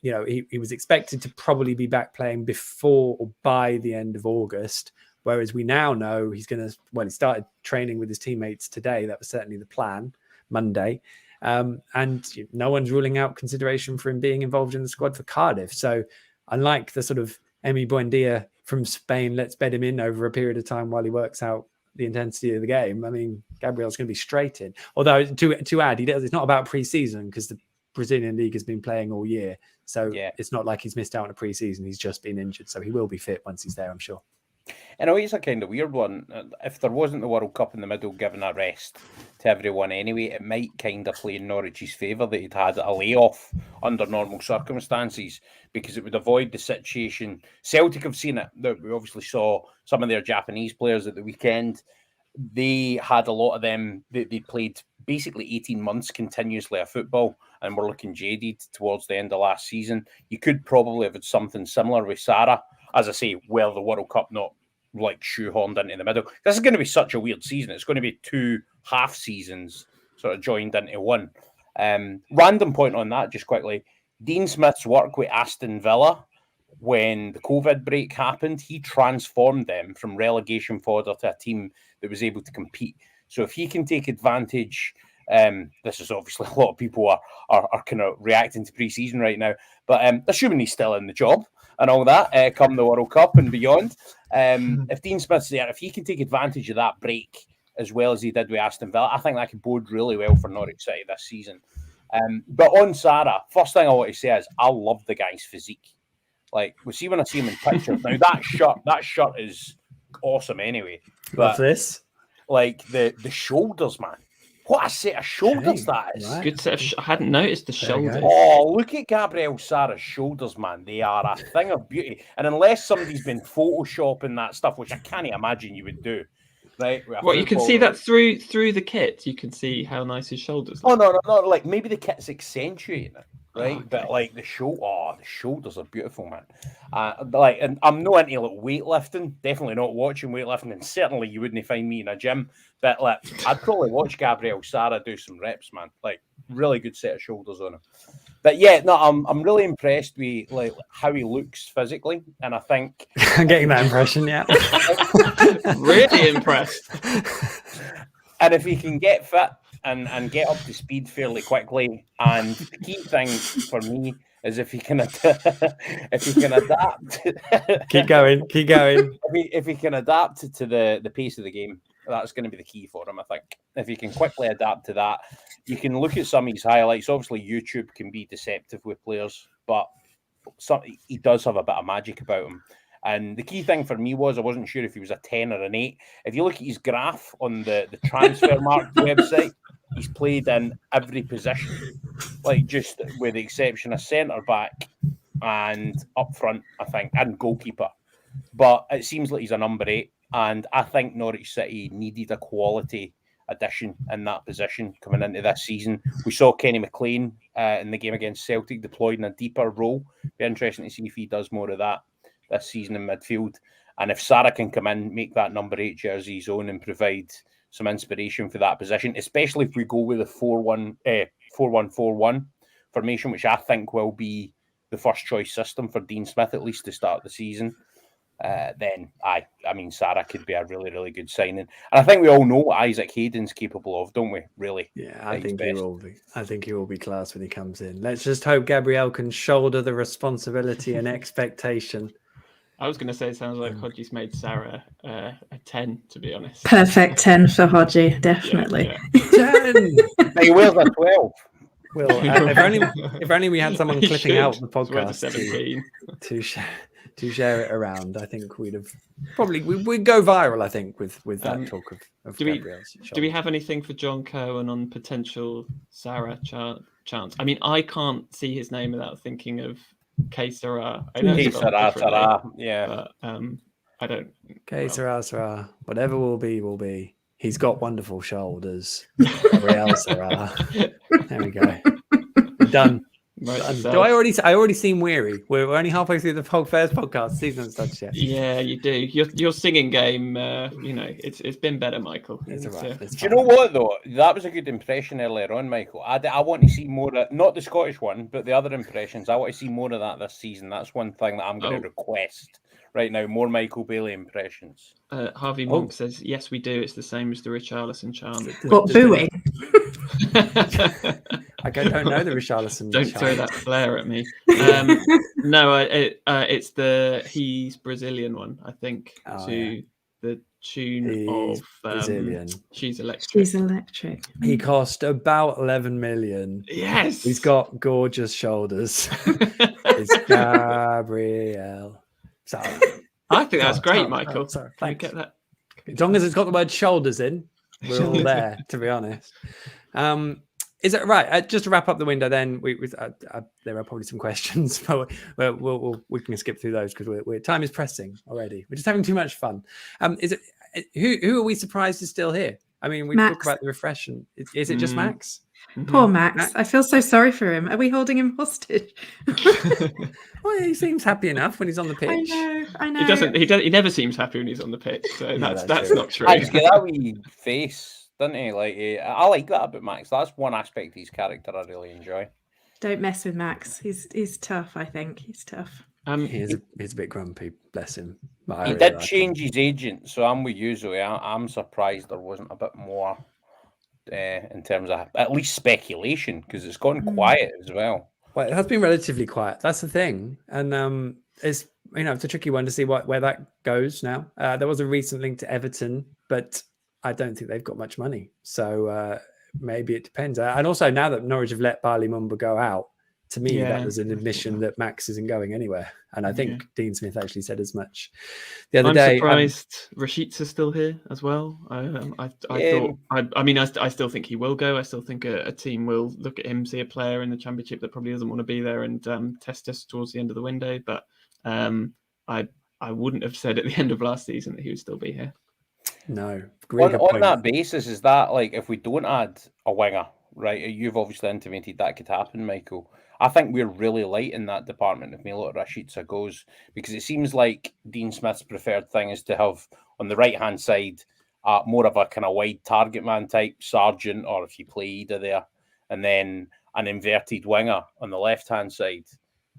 he was expected to probably be back playing before or by the end of August. Whereas we now know he started training with his teammates today. That was certainly the plan, Monday. And no one's ruling out consideration for him being involved in the squad for Cardiff. So unlike the sort of Emi Buendia from Spain, let's bed him in over a period of time while he works out the intensity of the game. I mean, Gabriel's going to be straight in. Although to add, it's not about pre-season because the Brazilian league has been playing all year. So It's not like he's missed out on a pre-season. He's just been injured. So he will be fit once he's there, I'm sure. In a way, it's a kind of weird one. If there wasn't the World Cup in the middle, given a rest to everyone anyway, it might kind of play in Norwich's favour that he'd had a layoff under normal circumstances, because it would avoid the situation. Celtic have seen it. We obviously saw some of their Japanese players at the weekend. They had a lot of them. They played basically 18 months continuously of football and were looking jaded towards the end of last season. You could probably have had something similar with Sara. As I say, the World Cup not like shoehorned into the middle. This is going to be such a weird season. It's going to be 2 half seasons sort of joined into one. Random point on that, just quickly. Dean Smith's work with Aston Villa, when the COVID break happened, he transformed them from relegation fodder to a team that was able to compete. So if he can take advantage, this is obviously a lot of people are kind of reacting to pre-season right now, but assuming he's still in the job and all that, come the World Cup and beyond, if Dean Smith's there, if he can take advantage of that break as well as he did with Aston Villa, I think that could bode really well for Norwich City this season. But on Sara, first thing I want to say is I love the guy's physique. Like, we see when I see him in pictures. Now that shirt is awesome anyway. Love this. Like the shoulders, man. What a set of shoulders that is. Right. Good set of I hadn't noticed the shoulders. Oh, look at Gabriel Sara's shoulders, man. They are a thing of beauty. And unless somebody's been photoshopping that stuff, which I can't imagine you would do. Right? Well, you can see that through the kit. You can see how nice his shoulders look. Oh, no. Like, maybe the kit's accentuating it. Right, okay. But like the shoulders are beautiful, man. And I'm not into like weightlifting, definitely not watching weightlifting, and certainly you wouldn't find me in a gym. But like, I'd probably watch Gabriel Sara do some reps, man. Like, really good set of shoulders on him. But yeah, no, I'm really impressed with like how he looks physically, and I think I'm getting that impression. Yeah, really impressed. And if he can get fit and get up to speed fairly quickly, and the key thing for me is if he can adapt. Keep going. If he can adapt to the pace of the game, that's going to be the key for him, I think. If he can quickly adapt to that, you can look at some of his highlights. Obviously, YouTube can be deceptive with players. but he does have a bit of magic about him. And the key thing for me was I wasn't sure if he was a 10 or an 8. If you look at his graph on the Transfermarkt website, he's played in every position, like just with the exception of centre-back and up front, I think, and goalkeeper. But it seems like he's a number 8, and I think Norwich City needed a quality addition in that position coming into this season. We saw Kenny McLean in the game against Celtic deployed in a deeper role. Be interesting to see if he does more of that this season in midfield. And if Sarah can come in, make that number 8 jersey his own and provide some inspiration for that position, especially if we go with a 4-1-4-1 formation, which I think will be the first choice system for Dean Smith, at least to start the season. Then I mean, Sarah could be a really, really good signing. And I think we all know what Isaac Hayden's capable of, don't we? Really? Yeah, I think he will be. I think he will be class when he comes in. Let's just hope Gabrielle can shoulder the responsibility and expectation. I was going to say it sounds like Hodgie's made Sarah a 10, to be honest. Perfect 10 for Hodgie, definitely. Yeah. 10! He wears a 12. Well, if only we had someone clipping out the podcast 17 to share it around. I think we'd have probably we'd go viral. I think with that talk of Gabrielle's. Do we have anything for John Cohen on potential Sarah chance? I mean, I can't see his name without thinking of K Sarah. I know Sarah, yeah. But, I don't. K Sarah, whatever will be. He's got wonderful shoulders. Gabrielle Sarah. There we go. Done. Do I already seem weary? We're only halfway through the first podcast. Season starts yet. Yeah, you do. Your singing game, it's been better, Michael. It's all right. Do you know what though? That was a good impression earlier on, Michael. I want to see more of, not the Scottish one, but the other impressions. I want to see more of that this season. That's one thing that I'm going to request right now. More Michael Bailey impressions. Harvey Monk says, "Yes, we do. It's the same as the Richarlison chant." What, booing? I don't know the Richarlison. Don't throw that flare at me. No, it's he's Brazilian one, I think, the tune of Brazilian. She's Electric. She's Electric. He cost about 11 million. Yes. He's got gorgeous shoulders. It's Gabrielle. Sorry. I think that's great, Michael. Sorry. Can you get that? As long as it's got the word shoulders in, we're all there, to be honest. Is it right? Just to wrap up the window, then there are probably some questions, but we can skip through those because time is pressing already. We're just having too much fun. Who are we surprised is still here? I mean, we talked about the refreshment. Is it just Max? Poor Max. I feel so sorry for him. Are we holding him hostage? Well, he seems happy enough when he's on the pitch. I know. He doesn't. He never seems happy when he's on the pitch. So that's not true. He's got that wee face, doesn't he? Like I like that about Max. That's one aspect of his character I really enjoy. Don't mess with Max. He's tough. I think he's tough. He's a bit grumpy. Bless him. He did change his agent, so I'm with you, Zoe. I'm surprised there wasn't a bit more in terms of at least speculation, because it's gone quiet as well. Well, it has been relatively quiet. That's the thing, and it's it's a tricky one to see where that goes now. There was a recent link to Everton, but I don't think they've got much money, so maybe it depends. And also, now that Norwich have let Barley Mumba go out, to me that was an admission that Max isn't going anywhere. And I think Dean Smith actually said as much the other day. I'm surprised Rashica's still here as well. I still think he will go. I still think a team will look at him, see a player in the Championship that probably doesn't want to be there, and test us towards the end of the window. But I wouldn't have said at the end of last season that he would still be here. No. On that basis, is that like if we don't add a winger, right? You've obviously intimated that could happen, Michael. I think we're really light in that department if Milot Rashica goes, because it seems like Dean Smith's preferred thing is to have on the right hand side more of a kind of wide target man type Sargent, or if you play Ida there, and then an inverted winger on the left hand side.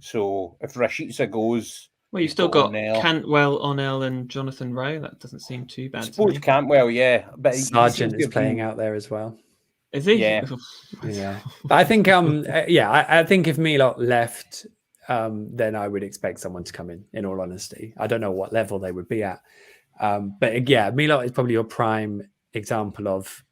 So if Rashica goes, well, you've still got Cantwell, Onel, and Jonathan Rowe. That doesn't seem too bad. I suppose Cantwell, yeah, but Sargent is playing out there as well. Is he? Yeah. But I think, I think if Milot left, then I would expect someone to come in all honesty. I don't know what level they would be at. But yeah, Milot is probably your prime example of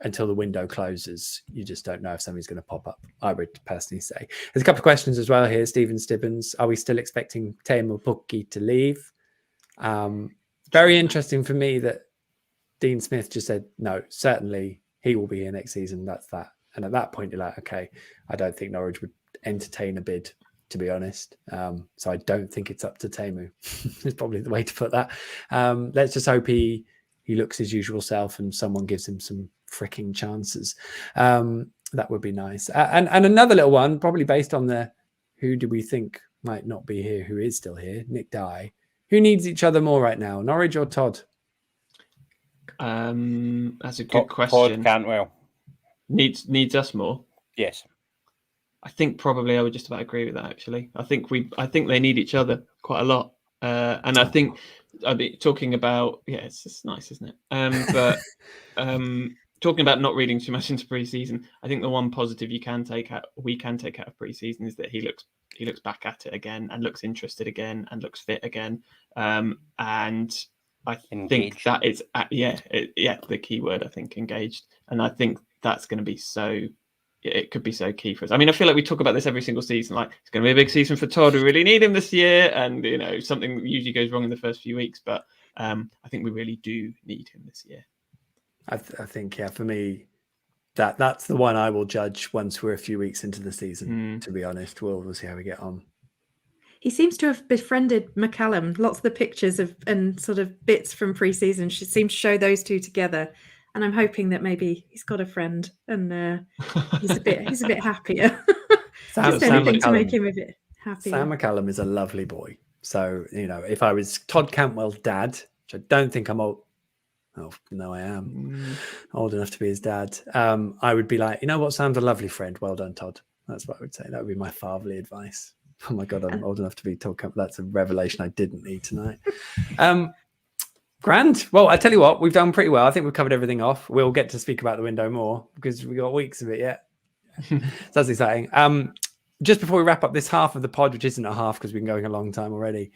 until the window closes, you just don't know if something's going to pop up, I would personally say. There's a couple of questions as well here. Stephen Stibbins, are we still expecting Teemu Pukki to leave? Very interesting for me that Dean Smith just said, no, certainly he will be here next season. That's that. And at that point, you're like, okay, I don't think Norwich would entertain a bid, to be honest. So I don't think it's up to Teemu. Is probably the way to put that. Let's just hope he looks his usual self and someone gives him some freaking chances. That would be nice. And another little one, probably based on the who do we think might not be here, who is still here, Nick Dye. Who needs each other more right now, Norwich or Todd? That's a good question. Todd Cantwell needs us more. Yes, I think probably I would just about agree with that. Actually, I think they need each other quite a lot. And I think I'd be talking about it's just nice, isn't it? But talking about not reading too much into pre-season, I think the one positive we can take out of pre-season is that he looks back at it again and looks interested again and looks fit again. And I think that is the key word. I think engaged, and I think that's going to be so. It could be so key for us. I mean, I feel like we talk about this every single season. Like, it's going to be a big season for Todd. We really need him this year, and something usually goes wrong in the first few weeks. But I think we really do need him this year. I think, for me, that's the one I will judge once we're a few weeks into the season. To be honest, we'll see how we get on. He seems to have befriended McCallum. Lots of the pictures and sort of bits from pre-season seem to show those two together. And I'm hoping that maybe he's got a friend and he's a bit happier. Just anything to make him a bit happier. Sam McCallum is a lovely boy. So, if I was Todd Cantwell's dad, which I don't think I'm old. Oh, no, I am old enough to be his dad. I would be like, you know what? Sam's a lovely friend. Well done, Todd. That's what I would say. That would be my fatherly advice. Oh my God, I'm old enough to be Todd Cantwell. That's a revelation I didn't need tonight. Grand. Well, I tell you what, we've done pretty well. I think we've covered everything off. We'll get to speak about the window more because we got weeks of it yet. So that's exciting. Just before we wrap up this half of the pod, which isn't a half because we've been going a long time already,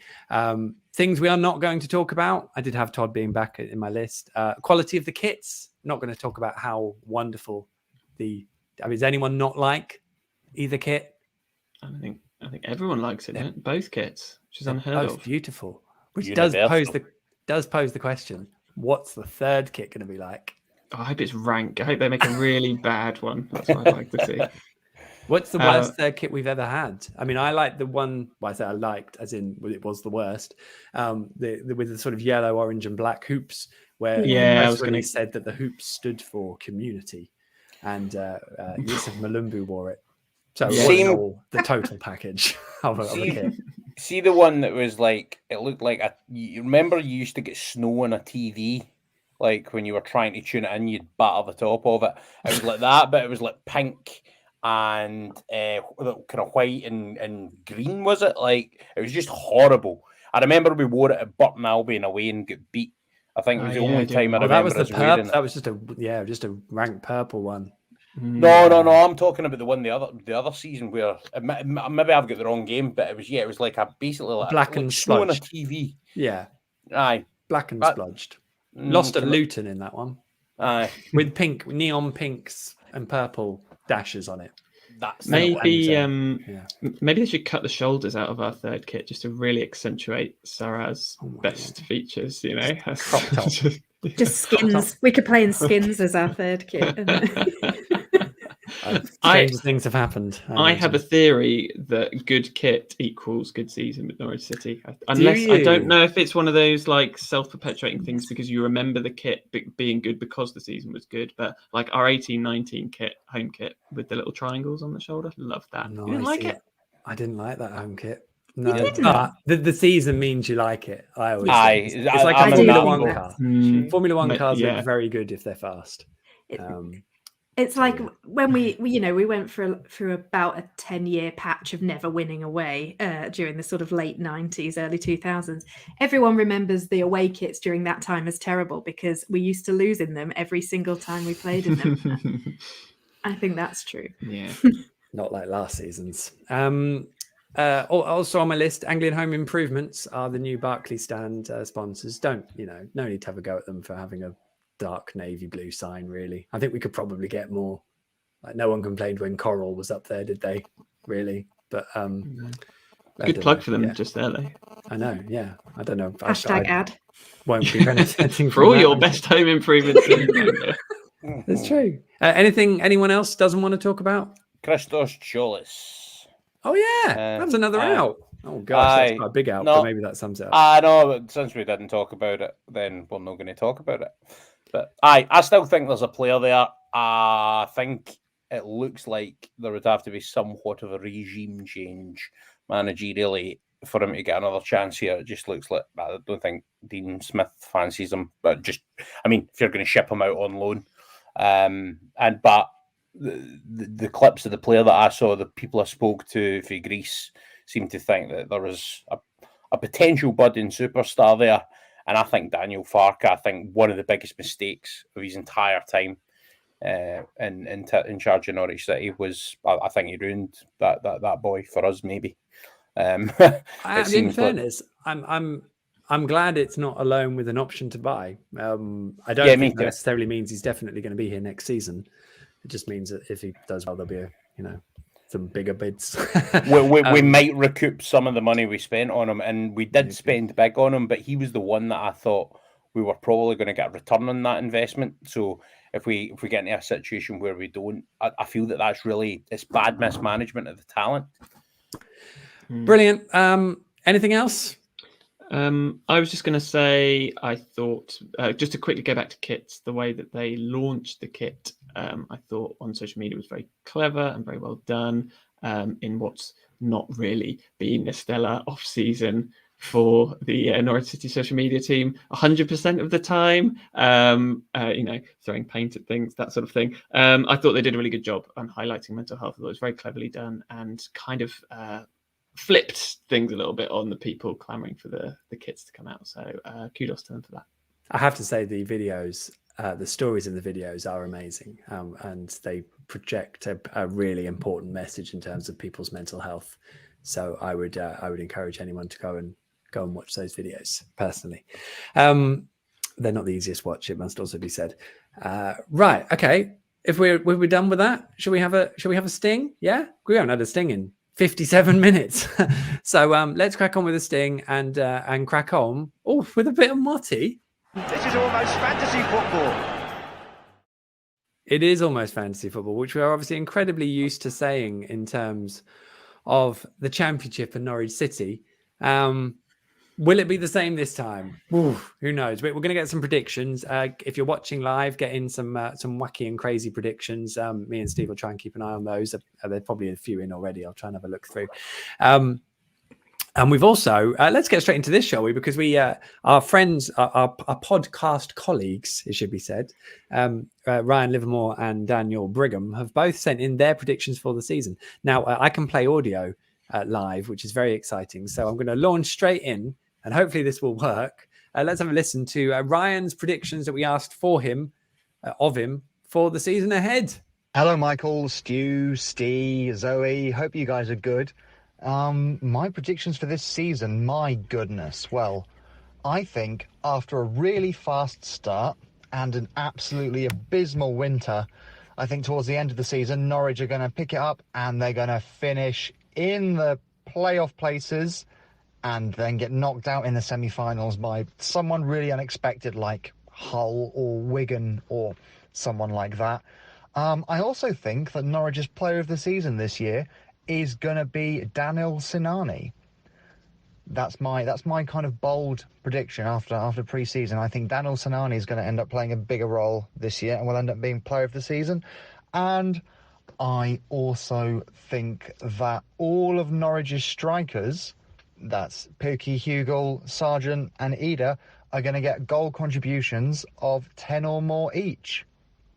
things we are not going to talk about. I did have Todd being back in my list. Quality of the kits. Not going to talk about how wonderful does anyone not like either kit? I think everyone likes it. Both kits, which is unheard of. Beautiful. Which Universal. does pose the question, what's the third kit going to be like? I hope it's rank. I hope they make a really bad one. That's what I'd like to see. What's the worst third kit we've ever had? I mean, I like the one, I say I liked, as in it was the worst, with the sort of yellow, orange and black hoops, where I was really said that the hoops stood for community, and Yusuf Malumbu wore it. So the total package of a kit. See the one that was like, it looked like you remember you used to get snow on a TV, like when you were trying to tune it in, you'd batter the top of it. It was like that, but it was like pink and kind of white and green, was it? Like, it was just horrible. I remember we wore it at Burton Albion away and got beat. I think it was the only time I remember. That was us wearing it. That was just a rank purple one. No. I'm talking about the one the other season where maybe I've got the wrong game, but it was like basically like black and snow on a splodged. TV. Yeah, aye, black and splodged. Lost at Luton in that one. Aye, with neon pinks and purple dashes on it. That's maybe they should cut the shoulders out of our third kit just to really accentuate Sarah's best features. Crop top. Just skins. We could play in skins as our third kit. Strange things have happened. I have a theory that good kit equals good season with Norwich City. Unless I don't know if it's one of those like self-perpetuating things because you remember the kit being good because the season was good. But like our 18-19 kit, home kit with the little triangles on the shoulder, love that. No, you didn't like it? I didn't like that home kit. No, but the season means you like it. I always say. It's like a Formula One car. Formula One cars are very good if they're fast. It's like when we went through about a 10-year patch of never winning away during the sort of late 90s, early 2000s. Everyone remembers the away kits during that time as terrible because we used to lose in them every single time we played in them. I think that's true. Yeah, not like last season's. Also on my list, Anglian Home Improvements are the new Barclay Stand sponsors. No need to have a go at them for having a dark navy blue sign, really. I think we could probably get more. Like, no one complained when coral was up there, did they? Really? But good plug for them just there, though. I know, yeah. I don't know. Hashtag ad. Won't be benefiting for all your best home improvements. That's true. Anyone else doesn't want to talk about? Christos Cholis. Oh yeah, that's another out. Oh gosh, that's quite a big out, but maybe that sums it up. I know, but since we didn't talk about it, then we're not going to talk about it. But I still think there's a player there. I think it looks like there would have to be somewhat of a regime change managerially for him to get another chance here. It just looks like, I don't think Dean Smith fancies him, but just, I mean, if you're going to ship him out on loan, but the clips of the player that I saw, the people I spoke to for Greece seemed to think that there was a potential budding superstar there. And I think Daniel Farke, I think one of the biggest mistakes of his entire time in charge of Norwich City was, I think he ruined that boy for us, maybe. In fairness, I'm glad it's not a loan with an option to buy. I don't think that necessarily means he's definitely going to be here next season. It just means that if he does well, there'll be some bigger bids. we might recoup some of the money we spent on him, and we did spend big on him, but he was the one that I thought we were probably going to get a return on that investment. So if we get into a situation where we don't, I feel it's bad mismanagement of the talent. Brilliant. Anything else? I was just going to say, I thought, just to quickly go back to kits, the way that they launched the kit, I thought on social media was very clever and very well done in what's not really been a stellar off-season for the Norwich City social media team 100% of the time, throwing paint at things, that sort of thing. I thought they did a really good job on highlighting mental health. I thought it was very cleverly done and kind of flipped things a little bit on the people clamoring for the kits to come out. So kudos to them for that. I have to say the videos, the stories in the videos are amazing, and they project a really important message in terms of people's mental health. So I would encourage anyone to go and watch those videos personally. They're not the easiest watch, it must also be said. Right, okay. If we're done with that, shall we have a sting? Yeah, we haven't had a sting in 57 minutes. So let's crack on with the sting and crack on with a bit of Motti. This is almost fantasy football. It is almost fantasy football, which we are obviously incredibly used to saying in terms of the Championship and Norwich City. Will it be the same this time? Ooh, who knows? We're going to get some predictions. If you're watching live, get in some wacky and crazy predictions. Me and Steve will try and keep an eye on those. There's probably a few in already. I'll try and have a look through. And we've also, let's get straight into this, shall we? Because we, our friends, our podcast colleagues, it should be said, Ryan Livermore and Daniel Brigham have both sent in their predictions for the season. Now, I can play audio live, which is very exciting. So I'm going to launch straight in, and hopefully this will work. Let's have a listen to Ryan's predictions that we asked of him for the season ahead. Hello, Michael, Stu, Steve, Zoe. Hope you guys are good. My predictions for this season, my goodness. Well, I think after a really fast start and an absolutely abysmal winter, I think towards the end of the season, Norwich are going to pick it up and they're going to finish in the playoff places and then get knocked out in the semi-finals by someone really unexpected like Hull or Wigan or someone like that. I also think that Norwich's player of the season this year is going to be Daniel Sinani. That's my kind of bold prediction after pre-season. I think Daniel Sinani is going to end up playing a bigger role this year and will end up being player of the season. And I also think that all of Norwich's strikers, that's Pukki, Hugel, Sargent and Ida, are going to get goal contributions of 10 or more each.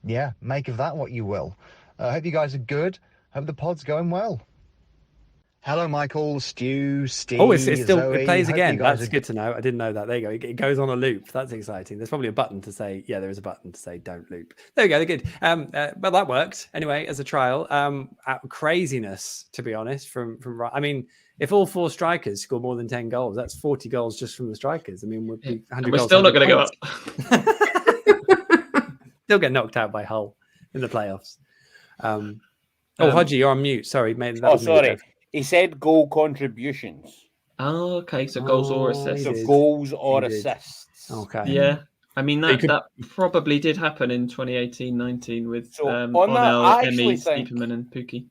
Yeah, make of that what you will. I hope you guys are good. Hope the pod's going well. Hello, Michael, Stu, Steve. Oh, it's still, Zoe. it plays again. That's good to know. I didn't know that. There you go. It goes on a loop. That's exciting. There's probably a button to say, yeah, there is a button to say don't loop. There we go. They're good. But that worked anyway as a trial. Craziness, to be honest, from I mean, if all four strikers score more than 10 goals, that's 40 goals just from the strikers. I mean, we're 100 we're goals. Still not going to go up. They'll get knocked out by Hull in the playoffs. Hodgie, you're on mute. Sorry, mate. That was me. Sorry. He said goal contributions. Oh, okay. So goals or assists. So did. goals or He did. assists. Okay. Yeah. I mean, So you that probably did happen in 2018-19 with So, on that, Onel, I actually Emmy, think- Stiepermann and Pukki.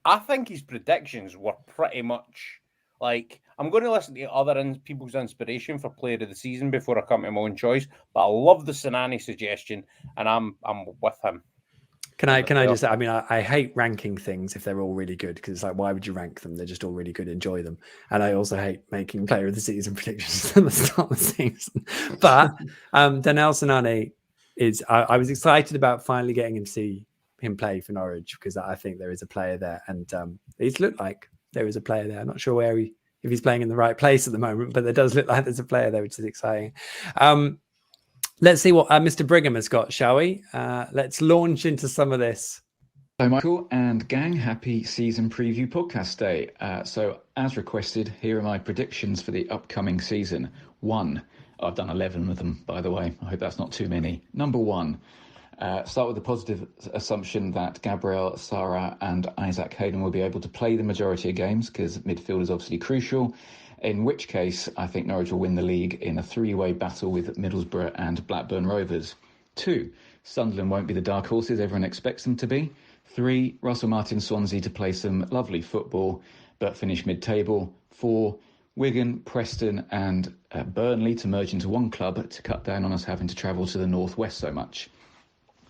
I think his predictions were pretty much like, I'm going to listen to other people's inspiration for player of the season before I come to my own choice. But I love the Sinani suggestion, and I'm with him. Can I just say, I mean, I hate ranking things if they're all really good, because it's like, why would you rank them? They're just all really good. Enjoy them. And I also hate making player of the season predictions at the start of the season. But Danel Sinani is, I was excited about finally getting him to see him play for Norwich, because I think there is a player there, and it's looked like there is a player there. I'm not sure if he's playing in the right place at the moment, but there does look like there's a player there, which is exciting. Let's see what Mr. Brigham has got, shall we? Let's launch into some of this. Hello, Michael and gang. Happy season preview podcast day. So, as requested, here are my predictions for the upcoming season. 1. I've done 11 of them, by the way. I hope that's not too many. Number 1. Start with the positive assumption that Gabriel, Sara and Isaac Hayden will be able to play the majority of games, because midfield is obviously crucial. In which case, I think Norwich will win the league in a 3-way battle with Middlesbrough and Blackburn Rovers. 2. Sunderland won't be the dark horses everyone expects them to be. 3. Russell Martin Swansea to play some lovely football, but finish mid-table. 4. Wigan, Preston and Burnley to merge into one club to cut down on us having to travel to the northwest so much.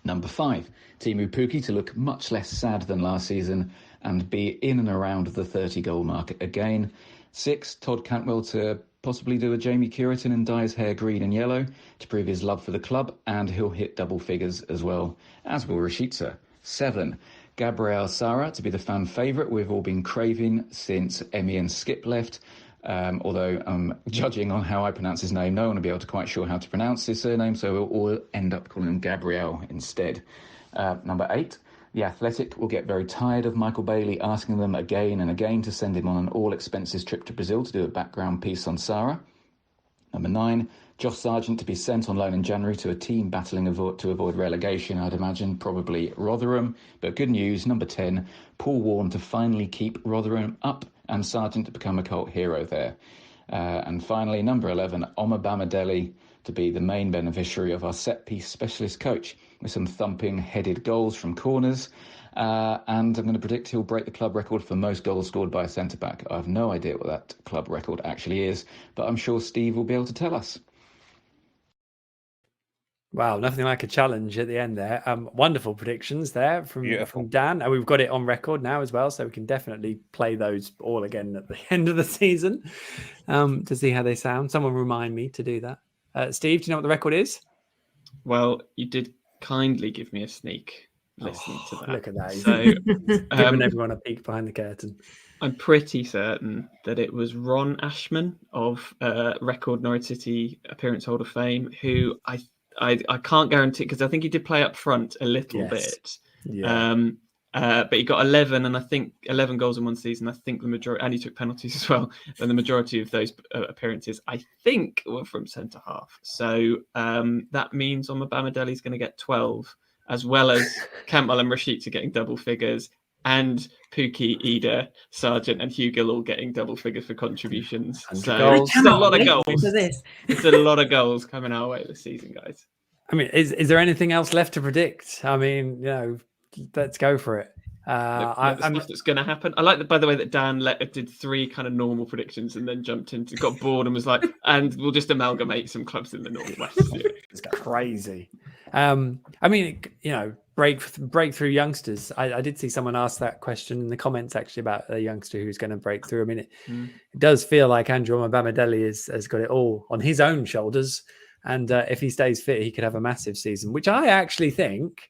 Number 5. Teemu Pukki to look much less sad than last season and be in and around the 30-goal mark again. 6. Todd Cantwell to possibly do a Jamie Curitin and dye his hair green and yellow to prove his love for the club, and he'll hit double figures as well, as will Rashica. 7. Gabriel Sara to be the fan favourite we've all been craving since Emmy and Skip left. Although judging on how I pronounce his name, no one will be able to quite sure how to pronounce his surname, so we'll all end up calling him Gabriel instead. Number 8. The Athletic will get very tired of Michael Bailey asking them again and again to send him on an all-expenses trip to Brazil to do a background piece on Sara. Number 9, Josh Sargent to be sent on loan in January to a team battling to avoid relegation, I'd imagine, probably Rotherham. But good news, number 10, Paul Warne to finally keep Rotherham up and Sargent to become a cult hero there. And finally, number 11, Omar Bamadeli to be the main beneficiary of our set-piece specialist coach with some thumping headed goals from corners. And I'm going to predict he'll break the club record for most goals scored by a centre-back. I have no idea what that club record actually is, but I'm sure Steve will be able to tell us. Wow, nothing like a challenge at the end there. Wonderful predictions there from Dan. And we've got it on record now as well, so we can definitely play those all again at the end of the season to see how they sound. Someone remind me to do that. Steve, do you know what the record is? Well, you did kindly give me a sneak listening to that. Look at that. So, giving everyone a peek behind the curtain. I'm pretty certain that it was Ron Ashman of Record Norwich City Appearance Hall of Fame, who I can't guarantee, because I think he did play up front a little bit. Yeah. But he got 11, and I think 11 goals in one season. I think the majority, and he took penalties as well. And the majority of those appearances, I think, were from centre half. So that means Omar Bamadeli is going to get 12, as well as Cantwell and Rashica getting double figures, and Pukki, Ida, Sargent, and Hugill all getting double figures for contributions. So goals. it's a lot of goals. This. It's a lot of goals coming our way this season, guys. I mean, is there anything else left to predict? I mean, let's go for it. The stuff that's going to happen. I like that, by the way, that Dan did 3 kind of normal predictions and then jumped into, got bored and was like, and we'll just amalgamate some clubs in the Northwest. It's crazy. I mean, breakthrough youngsters. I did see someone ask that question in the comments actually about a youngster who's going to break through. I mean, it does feel like Andrew Bamadeli has got it all on his own shoulders. And if he stays fit, he could have a massive season, which I actually think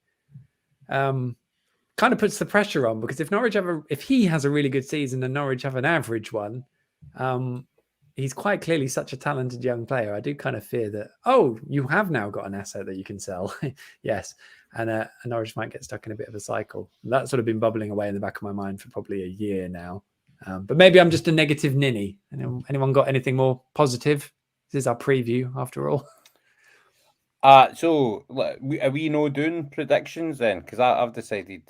kind of puts the pressure on, because if he has a really good season and Norwich have an average one, he's quite clearly such a talented young player. I do kind of fear that, you have now got an asset that you can sell. Yes. And Norwich might get stuck in a bit of a cycle. That's sort of been bubbling away in the back of my mind for probably a year now. But maybe I'm just a negative ninny. Anyone got anything more positive? This is our preview after all. So are we no doing predictions then? Because I've decided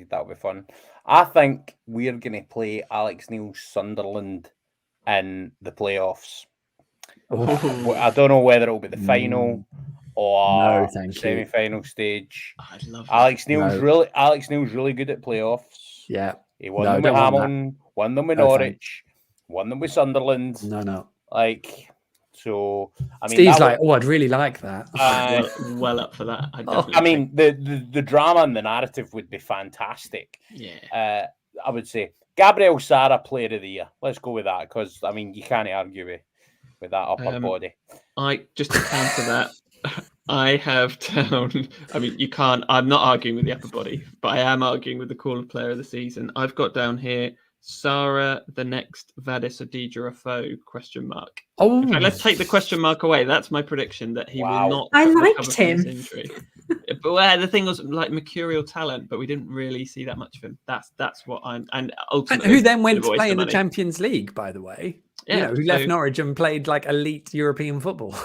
that'll be fun. I think we're going to play Alex Neil's Sunderland in the playoffs. I don't know whether it'll be the final or thank you. semi-final stage. I'd love that. Alex Neil's really good at playoffs. Yeah. He won them with Hamilton, won them with Norwich, won them with Sunderland. No. Like, so I mean, Steve's like, I'd really like that. Well up for that. I mean, the drama and the narrative would be fantastic. Yeah. I would say Gabriel Sara Player of the Year. Let's go with that because I mean you can't argue with that upper body. I just to counter that, I have down. I mean, you can't. I'm not arguing with the upper body, but I am arguing with the call of Player of the Season. I've got down here Sara, the next Vadis Adidja Foe ? Oh, in fact, let's take the question mark away. That's my prediction that he will not. I liked recover from him. his injury. But the thing was like mercurial talent, but we didn't really see that much of him. That's what I'm. And ultimately, who then went to play in the Champions League, by the way. Yeah, who left Norwich and played like elite European football.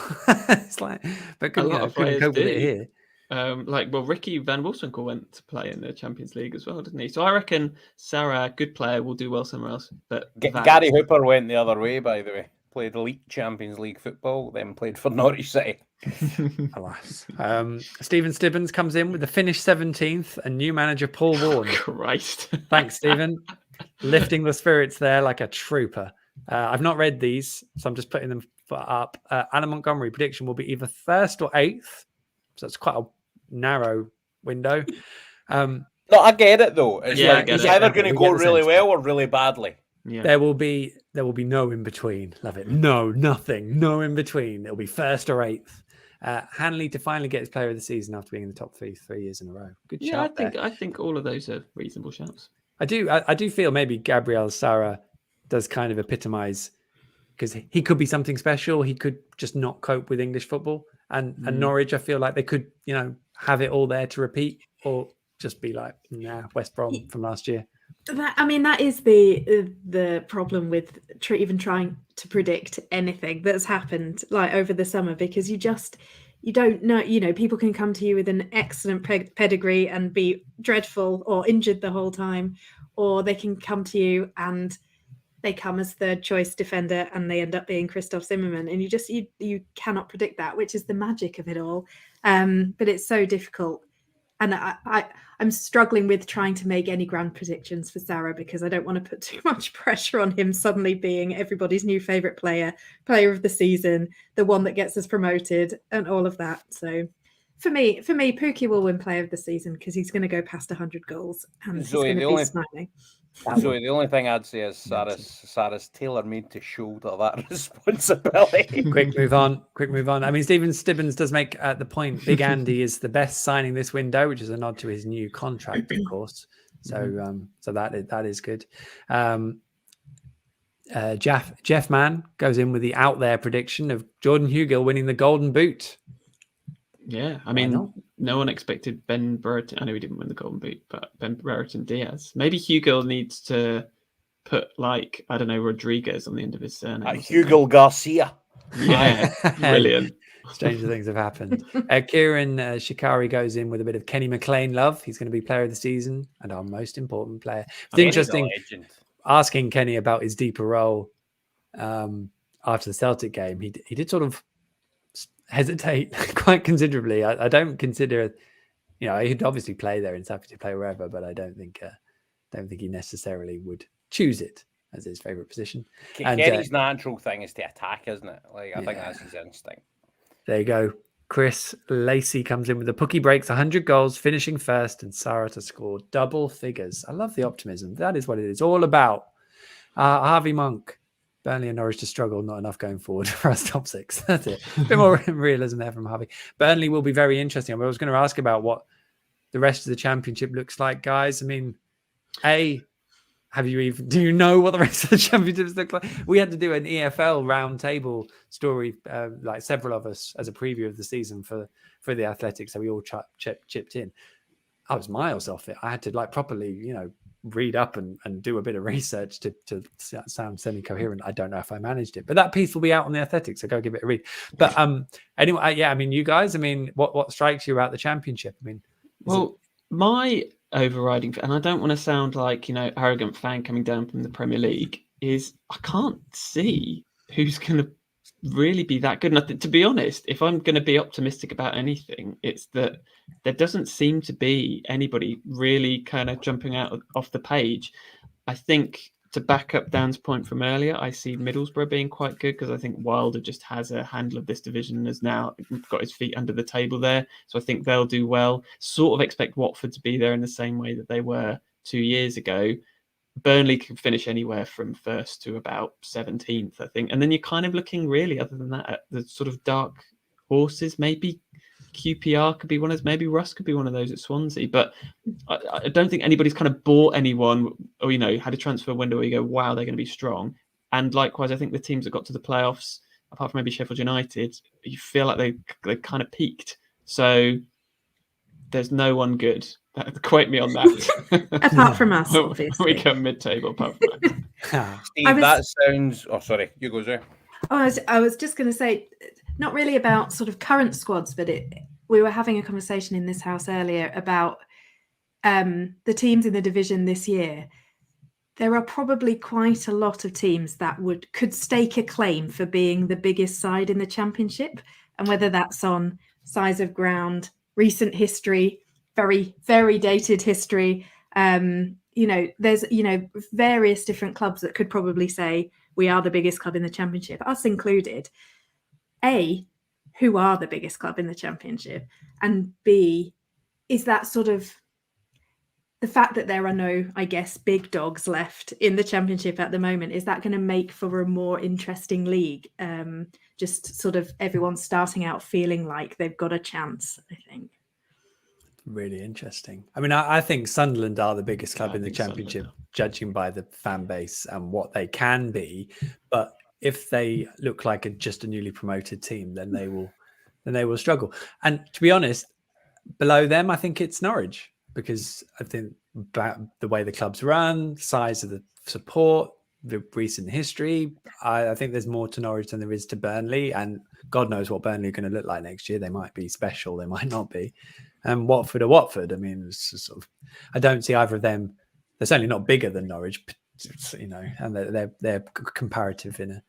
It's like, but couldn't cope with it here. Ricky Van Wolfswinkel went to play in the Champions League as well, didn't he? So I reckon Sara, good player, will do well somewhere else. But Gary Hooper went the other way, by the way. Played elite Champions League football, then played for Norwich City. Alas. Stephen Stibbins comes in with the Finnish 17th and new manager Paul Vaughan. Christ. Thanks, Stephen. Lifting the spirits there like a trooper. I've not read these, so I'm just putting them up. Alan Montgomery prediction will be either first or eighth. So it's quite a narrow window. No, I get it though. It's it's either going to go really well or really badly. Yeah. There will be no in between. Love it. No, nothing. No in between. It'll be first or eighth. Hanley to finally get his Player of the Season after being in the top 3 years in a row. Good shout. I think all of those are reasonable shouts. I do feel maybe Gabriel Sara does kind of epitomise because he could be something special. He could just not cope with English football. And Norwich, I feel like they could, have it all there to repeat or just be like, West Brom from last year. That is the problem with even trying to predict anything that's happened like over the summer, because you don't know. People can come to you with an excellent pedigree and be dreadful or injured the whole time, or they can come to you and they come as third choice defender and they end up being Christoph Zimmermann, and you cannot predict that, which is the magic of it all. But it's so difficult. And I'm struggling with trying to make any grand predictions for Sara because I don't want to put too much pressure on him suddenly being everybody's new favourite player of the season, the one that gets us promoted and all of that. So for me, Pookie will win Player of the Season because he's going to go past 100 goals and he's going to be smiling. Zoe, the only thing I'd say is Sarah's tailor-made to shoulder that responsibility. Quick move on. I mean, Stephen Stibbins does make the point. Big Andy is the best signing this window, which is a nod to his new contract, of course. So, so that is good. Jeff Mann goes in with the out there prediction of Jordan Hugill winning the Golden Boot. Yeah, I mean, no one expected Ben Brereton. I know he didn't win the Golden Boot, but Ben Brereton Diaz. Maybe Hugill needs to put Rodriguez on the end of his surname. Hugill Garcia. Yeah, brilliant. Stranger things have happened. Kieran Shikari goes in with a bit of Kenny McLean love. He's going to be Player of the Season and our most important player. It's interesting asking Kenny about his deeper role after the Celtic game. He did sort of hesitate quite considerably. I don't consider, he'd obviously play there and happy to play wherever, but I don't think he necessarily would choose it as his favourite position. Kenny's natural thing is to attack, isn't it? I think that's his instinct. There you go. Chris Lacey comes in with the Pookie breaks 100 goals, finishing first, and Sara to score double figures. I love the optimism. That is what it is all about. Harvey Monk. Burnley and Norwich to struggle, not enough going forward for us top 6. That's it. A bit more realism there from Harvey. Burnley will be very interesting. I was going to ask about what the rest of the championship looks like, guys. I mean, do you know what the rest of the championships look like? We had to do an EFL roundtable story, like several of us, as a preview of the season for the Athletics. So we all chipped in. I was miles off it. I had to properly, read up and do a bit of research to sound semi-coherent. I don't know if I managed it, but that piece will be out on The Athletic, so go give it a read. But anyway, yeah, I mean, you guys, I mean, what strikes you about the Championship? I mean, my overriding, and I don't want to sound like, arrogant fan coming down from the Premier League, is I can't see who's going to really be that good. And to be honest, if I'm going to be optimistic about anything, it's that there doesn't seem to be anybody really kind of jumping out off the page. I think, to back up Dan's point from earlier, I see Middlesbrough being quite good, because I think Wilder just has a handle of this division and has now got his feet under the table there. So I think they'll do well. Sort of expect Watford to be there in the same way that they were 2 years ago. Burnley can finish anywhere from 1st to about 17th, I think. And then you're kind of looking, really, other than that, at the sort of dark horses. Maybe QPR could be one of those. Maybe Russ could be one of those at Swansea. But I don't think anybody's kind of bought anyone or, had a transfer window where you go, wow, they're going to be strong. And likewise, I think the teams that got to the playoffs, apart from maybe Sheffield United, you feel like they kind of peaked. So there's no one good. Quote me on that. Apart from us, obviously. We come mid-table apart from that. Steve, that sounds... Oh, sorry. You go, Zoe. I was just going to say, not really about sort of current squads, but we were having a conversation in this house earlier about the teams in the division this year. There are probably quite a lot of teams that could stake a claim for being the biggest side in the Championship, and whether that's on size of ground, recent history, very, very dated history. There's, various different clubs that could probably say we are the biggest club in the Championship, us included. A, who are the biggest club in the Championship? And B, is that sort of the fact that there are no, I guess, big dogs left in the Championship at the moment, is that going to make for a more interesting league? Just sort of everyone starting out feeling like they've got a chance, I think. Really interesting. I mean, I think Sunderland are the biggest club in the Championship, judging by the fan base and what they can be. But if they look like just a newly promoted team, then they will struggle. And to be honest, below them, I think it's Norwich, because I think the way the club's run, size of the support, the recent history, I think there's more to Norwich than there is to Burnley. And God knows what Burnley are going to look like next year. They might be special, they might not be. And Watford are Watford. I mean, it's sort of, I don't see either of them. They're certainly not bigger than Norwich, and they're comparative in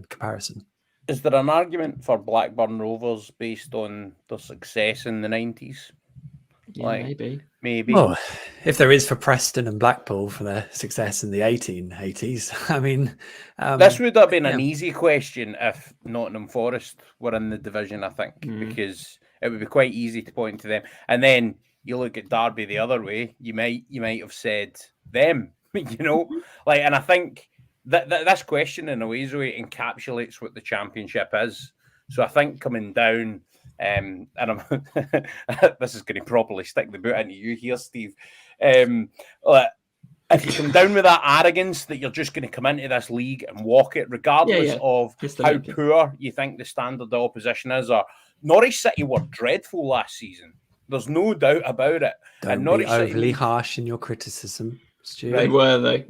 comparison. Is there an argument for Blackburn Rovers based on their success in the 90s? Yeah, maybe. Well, if there is for Preston and Blackpool for their success in the 1880s, I mean, this would have been an easy question if Nottingham Forest were in the division, I think, because it would be quite easy to point to them. And then you look at Derby the other way, you might have said them, and I think that this question in a way, Zoe, encapsulates what the Championship is. So I think coming down, and I'm this is going to properly stick the boot into you here, Steve. If you come down with that arrogance that you're just going to come into this league and walk it, regardless of how poor you think the standard of opposition is, or Norwich City were dreadful last season. There's no doubt about it. Don't be overly harsh in your criticism, Stuart. They were.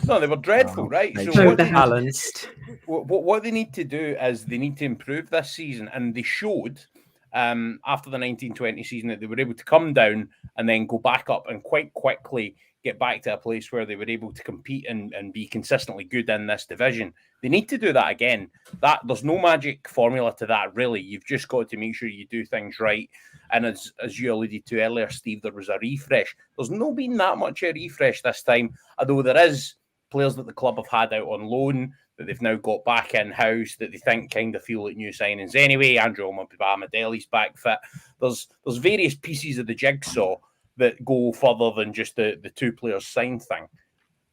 No, they were dreadful, right? So what balanced. What they need to do is they need to improve this season, and they showed after the 1920 season that they were able to come down and then go back up and quite quickly get back to a place where they were able to compete and be consistently good in this division. They need to do that again. There's no magic formula to that, really. You've just got to make sure you do things right. And as you alluded to earlier, Steve, there was a refresh. There's not been that much a refresh this time, although there is players that the club have had out on loan that they've now got back in-house that they think kind of feel like new signings anyway. Andrew Omabamidele's back fit. There's various pieces of the jigsaw that go further than just the two players signed thing.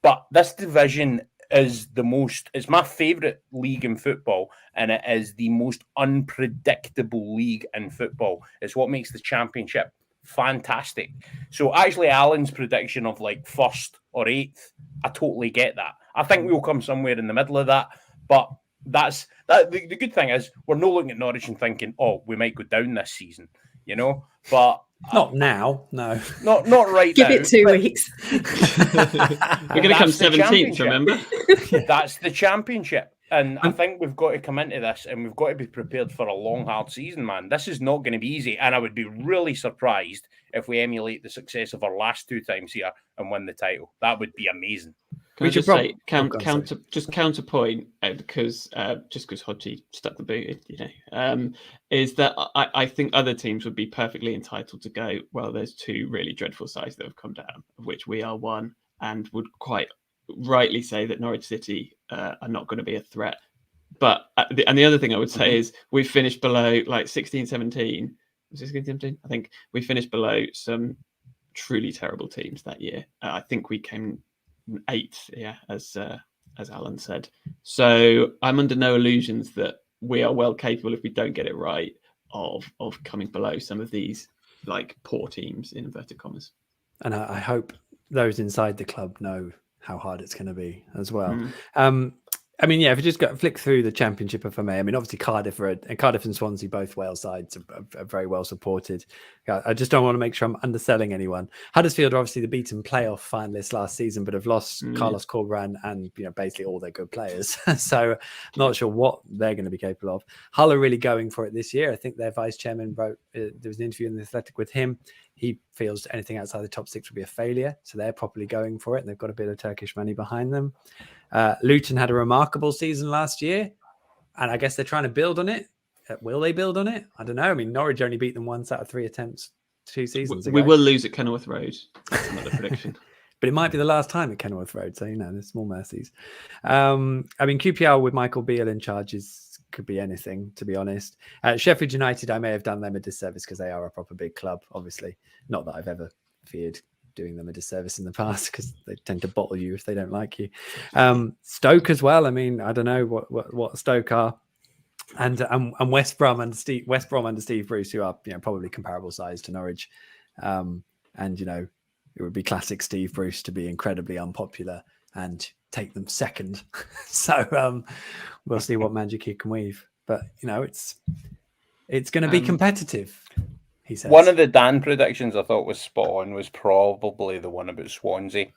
But this division is it's my favourite league in football, and it is the most unpredictable league in football. It's what makes the Championship fantastic. So actually Alan's prediction of like 1st or 8th, I totally get that. I think we'll come somewhere in the middle of that, but the good thing is we're not looking at Norwich and thinking, oh, we might go down this season. you know. But not now, no. Not right Give now. it 2 weeks. We're going to come 17th, remember? That's the championship. And I think we've got to come into this and we've got to be prepared for a long, hard season, man. This is not going to be easy. And I would be really surprised if we emulate the success of our last 2 times here and win the title. That would be amazing. Can I just say, counterpoint, because Hodgie stuck the boot, is that I think other teams would be perfectly entitled to go, well, there's 2 really dreadful sides that have come down, of which we are one, and would quite rightly say that Norwich City are not going to be a threat. But the other thing I would say is we've finished below like 16, 17. Was it 16, 17? I think we finished below some truly terrible teams that year. I think we came 8th, as Alan said. So I'm under no illusions that we are well capable, if we don't get it right, of coming below some of these like poor teams in inverted commas. And I hope those inside the club know how hard it's going to be as well. I mean, if you just flick through the championship, if I may. I mean, obviously Cardiff and Swansea, both Wales sides, are very well supported. I just don't want to make sure I'm underselling anyone. Huddersfield are obviously the beaten playoff finalists last season, but have lost Carlos Corberán and basically all their good players. So I'm not sure what they're going to be capable of. Hull are really going for it this year. I think their vice chairman wrote, there was an interview in The Athletic with him. He feels anything outside the top 6 would be a failure. So they're properly going for it. And they've got a bit of Turkish money behind them. Luton had a remarkable season last year. And I guess they're trying to build on it. Will they build on it? I don't know. I mean, Norwich only beat them once out of 3 attempts 2 seasons ago. We will lose at Kenilworth Road. That's another prediction. But it might be the last time at Kenilworth Road. So, there's small mercies. I mean, QPR with Michael Beale in charge could be anything, to be honest. Sheffield United, I may have done them a disservice because they are a proper big club, obviously. Not that I've ever feared doing them a disservice in the past, because they tend to bottle you if they don't like you. Stoke as well. I mean, I don't know what Stoke are. And West Brom under Steve Bruce, who are probably comparable size to Norwich. It would be classic Steve Bruce to be incredibly unpopular and take them second. So we'll see what magic he can weave. But it's going to be competitive, he says. One of the Dan predictions I thought was spot on was probably the one about Swansea.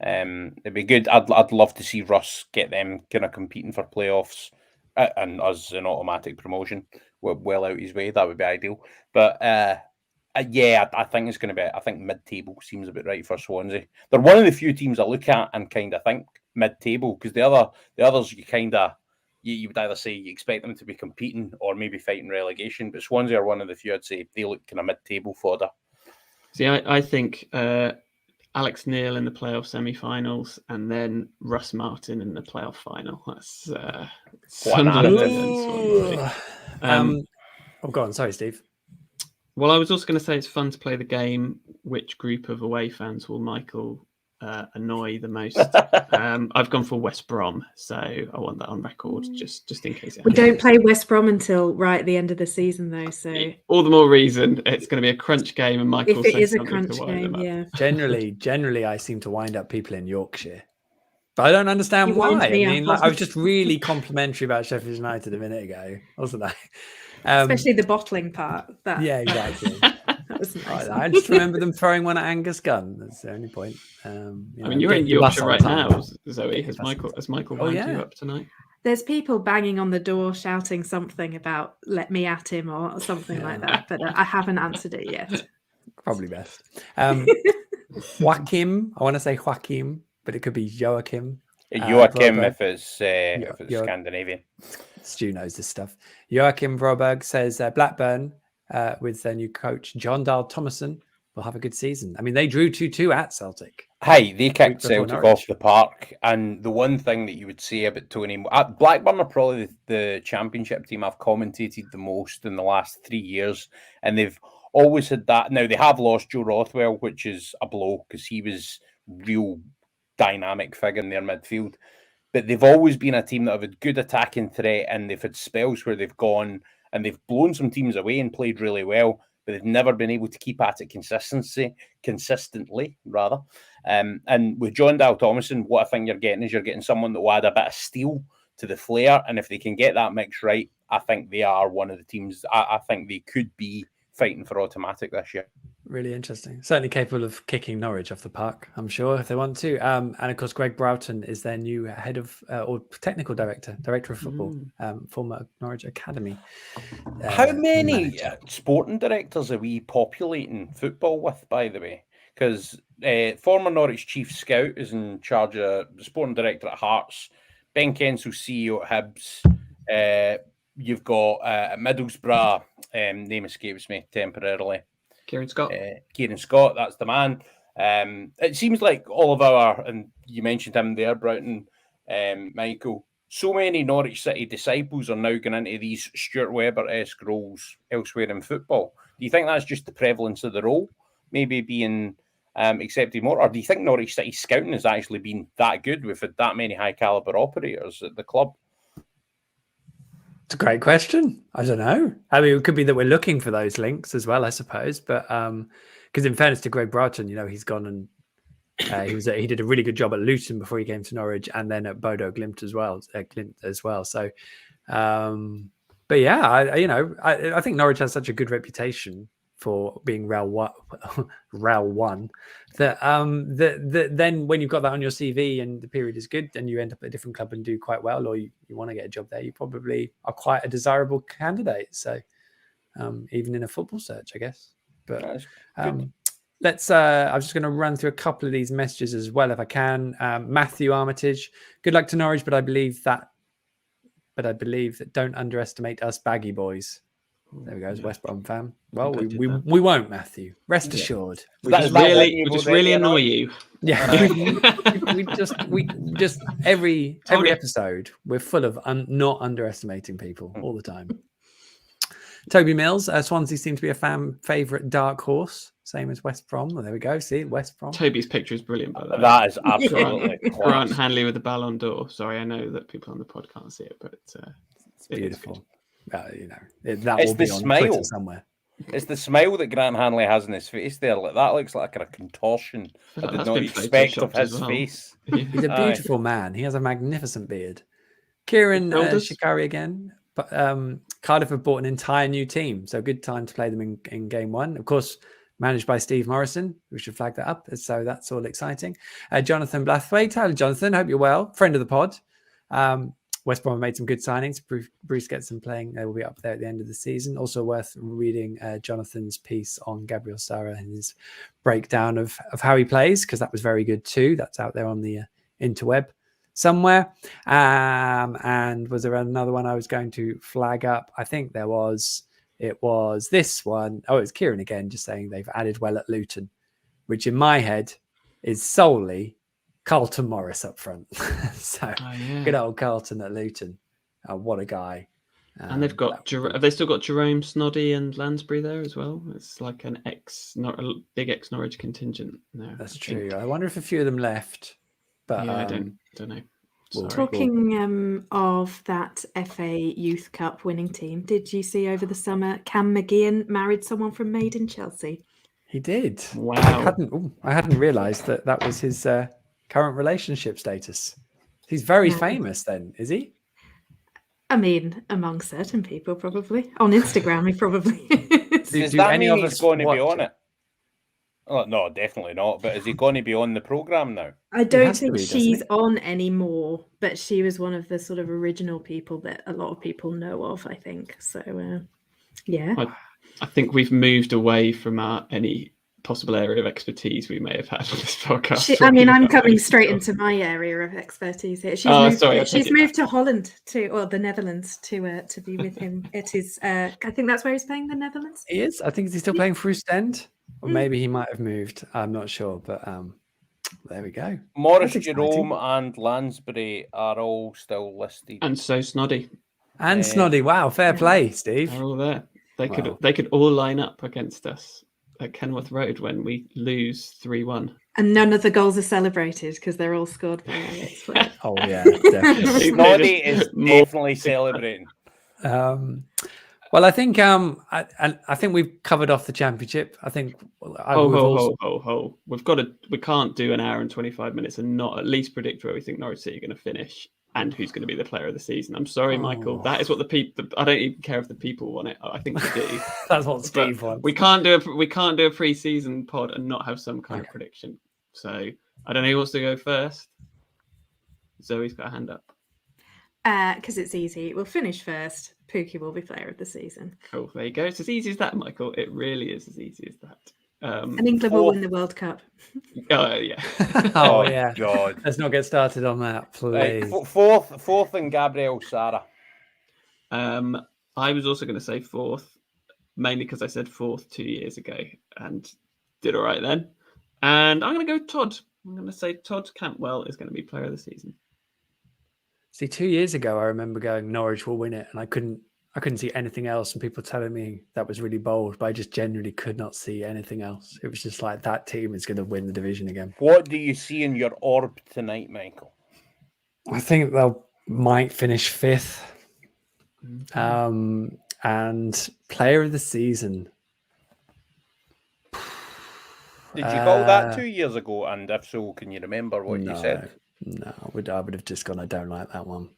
It'd be good. I'd love to see Russ get them kind of competing for playoffs and us an automatic promotion. We're well out his way. That would be ideal. But I think it's going to be. I think mid-table seems a bit right for Swansea. They're one of the few teams I look at and kind of think mid-table, because the others you kind of you would either say you expect them to be competing or maybe fighting relegation. But Swansea are one of the few I'd say they look kind of mid-table fodder. See, I think Alex Neil in the playoff semi-finals and then Russ Martin in the playoff final. That's go on. Sorry, Steve. Well, I was also going to say it's fun to play the game. Which group of away fans will Michael annoy the most? I've gone for West Brom, so I want that on record, just in case. We don't play West Brom until right at the end of the season, though. So all the more reason it's going to be a crunch game, and Michael. If it is a crunch game, yeah. Generally, I seem to wind up people in Yorkshire, but I don't understand why. I mean, I was just really complimentary about Sheffield United a minute ago, wasn't I? Especially the bottling part. Yeah, exactly. That was nice. I just remember them throwing one at Angus Gunn. That's the only point. You're in Yorkshire right now, Zoe. Has Michael wound you up tonight? There's people banging on the door shouting something about "let me at him" or something like that, but I haven't answered it yet. Probably best. Joachim, I want to say Joachim, but it could be Joachim. Joachim if it's Scandinavian. Stu knows this stuff. Joachim Broberg says Blackburn with their new coach John Dahl Thomason will have a good season. I mean, they drew 2-2 at Celtic. Hey, they kicked Celtic off the park. And the one thing that you would say about Tony... Blackburn are probably the championship team I've commentated the most in the last 3 years. And they've always had that. Now, they have lost Joe Rothwell, which is a blow because he was real dynamic figure in their midfield. But they've always been a team that have had good attacking threat, and they've had spells where they've gone and they've blown some teams away and played really well, but they've never been able to keep at it consistently. And with John Dahl Thomason, what I think you're getting someone that will add a bit of steel to the flair, and if they can get that mix right, I think they are one of the teams. I think they could be fighting for automatic this year. Really interesting. Certainly capable of kicking Norwich off the park, I'm sure, if they want to. And of course, Greg Broughton is their new head of or technical director of football, former Norwich Academy. How many manager. sporting directors are we populating football with, by the way? Because former Norwich chief scout is in charge of the sporting director at Hearts, Ben Kensel, CEO at Hibs. You've got at Middlesbrough, name escapes me temporarily. Kieran Scott. Kieran Scott, that's the man. It seems like all of our, and you mentioned him there, Broughton, Michael, so many Norwich City disciples are now going into these Stuart Webber-esque roles elsewhere in football. Do you think that's just the prevalence of the role, maybe being accepted more? Or do you think Norwich City scouting has actually been that good? We've had that many high-caliber operators at the club. It's a great question. I don't know. I mean, it could be that we're looking for those links as well, I suppose. But because in fairness to Greg Broughton, he's gone and he did a really good job at Luton before he came to Norwich, and then at Bodo Glimt as well. So, but yeah, I think Norwich has such a good reputation for being Rail One that then when you've got that on your CV and the period is good, and you end up at a different club and do quite well, or you want to get a job there, you probably are quite a desirable candidate. So even in a football search, I guess. But let's I'm just going to run through a couple of these messages as well if I can. Matthew Armitage, good luck to Norwich, but I believe that don't underestimate us baggy boys. There we go, as West Brom fan. Well, we won't, Matthew. Rest assured. We just really annoy you. Yeah, we just every episode we're full of not underestimating people all the time. Toby Mills, Swansea seem to be a fan favourite dark horse, same as West Brom. Well, there we go. See, West Brom. Toby's picture is brilliant, by the way. That is absolutely Grant Hanley with the Ballon d'Or. Sorry, I know that people on the pod can't see it, but it's beautiful. That it's will be the on smile Twitter somewhere. It's the smile that Grant Hanley has in his face there. That looks like a contortion I did not expect of his face. He's a beautiful man. He has a magnificent beard. Kieran Shikari again. But Cardiff have bought an entire new team, so good time to play them in game one. Of course, managed by Steve Morrison. We should flag that up, so that's all exciting. Jonathan Blathwaite. Hello, Jonathan. Hope you're well. Friend of the pod. West Brom have made some good signings. Bruce gets them playing. They will be up there at the end of the season. Also worth reading Jonathan's piece on Gabriel Sara and his breakdown of how he plays, because that was very good too. That's out there on the interweb somewhere. And was there another one I was going to flag up? I think there was. It was this one. Oh, it's Kieran again, just saying they've added well at Luton, which in my head is solely Carlton Morris up front. So good old Carlton at Luton. What a guy. And they've got, have they still got Jerome, Snoddy and Lansbury there as well? It's like a big ex-Norwich contingent there. That's true. I wonder if a few of them left. But yeah, I don't know. Talking of that FA Youth Cup winning team, did you see over the summer Cam McGeehan married someone from Made in Chelsea? He did. Wow. I hadn't realised that was his current relationship status. He's very famous then, is he? I mean, among certain people, probably. On Instagram, he probably is. Does that mean he's going to be on it? Oh, no, definitely not. But is he going to be on the programme now? I don't think she's on anymore, but she was one of the sort of original people that a lot of people know of, I think. So, yeah. I think we've moved away from any possible area of expertise we may have had on this podcast. I'm coming straight into my area of expertise here. She's moved to Holland or the Netherlands to be with him. It is, I think that's where he's playing, the Netherlands. He is. I think he's still playing for Ostend, or maybe he might have moved. I'm not sure, but there we go. Morris, Jerome, and Lansbury are all still listed, and so Snoddy. And Snoddy. Wow, fair play, Steve. They're all there. They could all line up against us at Kenworth Road when we lose 3-1. And none of the goals are celebrated because they're all scored by Alex. Oh, yeah, definitely. Snoddy is definitely celebrating. Well, I think I think we've covered off the championship. I think we can't do an hour and 25 minutes and not at least predict where we think Norwich City are going to finish and who's going to be the player of the season. I'm sorry, Michael. That is what the people. I don't even care if the people want it. I think they do. That's what Steve wants. We can't do a pre-season pod and not have some kind of prediction. So I don't know who wants to go first. Zoe's got a hand up. Because it's easy. We'll finish first. Pookie will be player of the season. Cool. There you go. It's as easy as that, Michael. It really is as easy as that. And England will win the World Cup. Yeah. Oh yeah. God. Let's not get started on that, please. Right, fourth and Gabriel Sara. I was also going to say fourth, mainly because I said fourth 2 years ago and did all right then. And I'm going to go Todd. I'm going to say Todd Cantwell is going to be player of the season. See, 2 years ago, I remember going Norwich will win it, and I couldn't see anything else, and people telling me that was really bold, but I just genuinely could not see anything else. It was just like that team is going to win the division again. What do you see in your orb tonight, Michael? I think might finish fifth. And player of the season. Did you call that 2 years ago? And if so, can you remember what you said? No, I would have just gone, I don't like that one.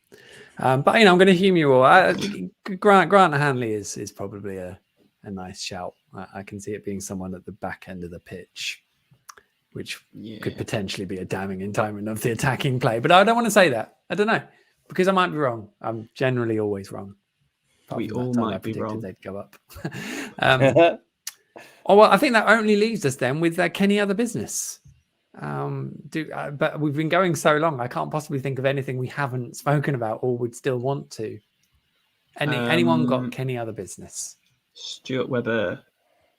But, I'm going to humour you all. Grant Hanley is probably a nice shout. I can see it being someone at the back end of the pitch, which could potentially be a damning indictment of the attacking play. But I don't want to say that. I don't know, because I might be wrong. I'm generally always wrong. We all might be wrong. They'd go up. Well, I think that only leaves us then with Kenny Other Business. But we've been going so long, I can't possibly think of anything we haven't spoken about or would still want to. Anyone got Kenny Other Business? Stuart Webber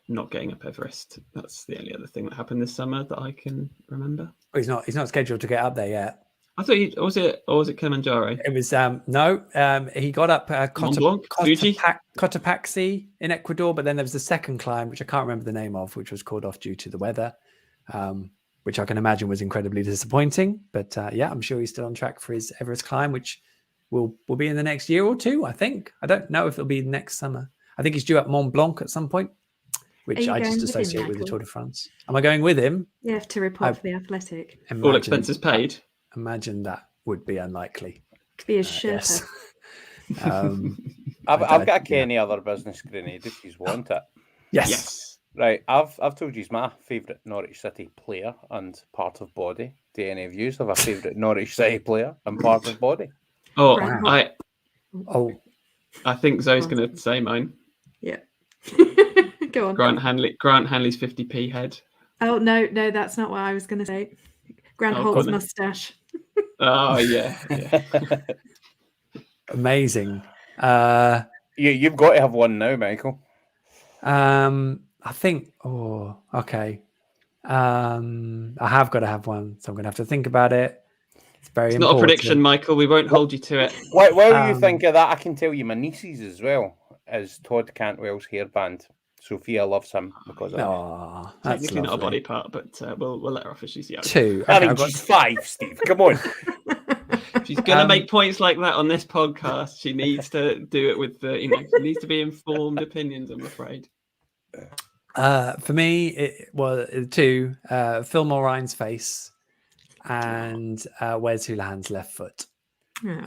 not getting up Everest. That's the only other thing that happened this summer that I can remember. He's not scheduled to get up there yet. I thought was it Kilimanjaro? It was no. He got up Cotopaxi in Ecuador, but then there was the second climb, which I can't remember the name of, which was called off due to the weather, which I can imagine was incredibly disappointing. But I'm sure he's still on track for his Everest climb, which will be in the next year or two. I think. I don't know if it'll be next summer. I think he's due at Mont Blanc at some point, which I just associate with the Tour de France. Am I going with him? You have to report for the Athletic. All expenses paid. Imagine that would be unlikely. Could be a Sherpa. Yes. I've got a Kenny Other Business grenade if you want it. Yes. Right. I've told you he's my favourite Norwich City player and part of body. Do any of you have a favourite Norwich City player and part of body? Oh, wow. I think Zoe's going to say mine. Yeah. Go on. Grant Hanley's 50p head. Oh no, that's not what I was going to say. Grant Holt's mustache. Oh yeah. Amazing. You've got to have one now, Michael. I think. Oh, okay. I have got to have one, so I'm going to have to think about it. It's important. Not a prediction, Michael. We won't hold you to it. While you think of that, I can tell you my nieces as well as Todd Cantwell's hairband. Sophia loves him because of that. That's technically not a body part, but we'll let her off if she's young. 2. Okay, I mean, she's 5, Steve. Come on. If she's going to make points like that on this podcast, she needs to do it with she needs to be informed opinions, I'm afraid. For me, it was 2. Phil Mulrine's face and Wes Houlihan's left foot.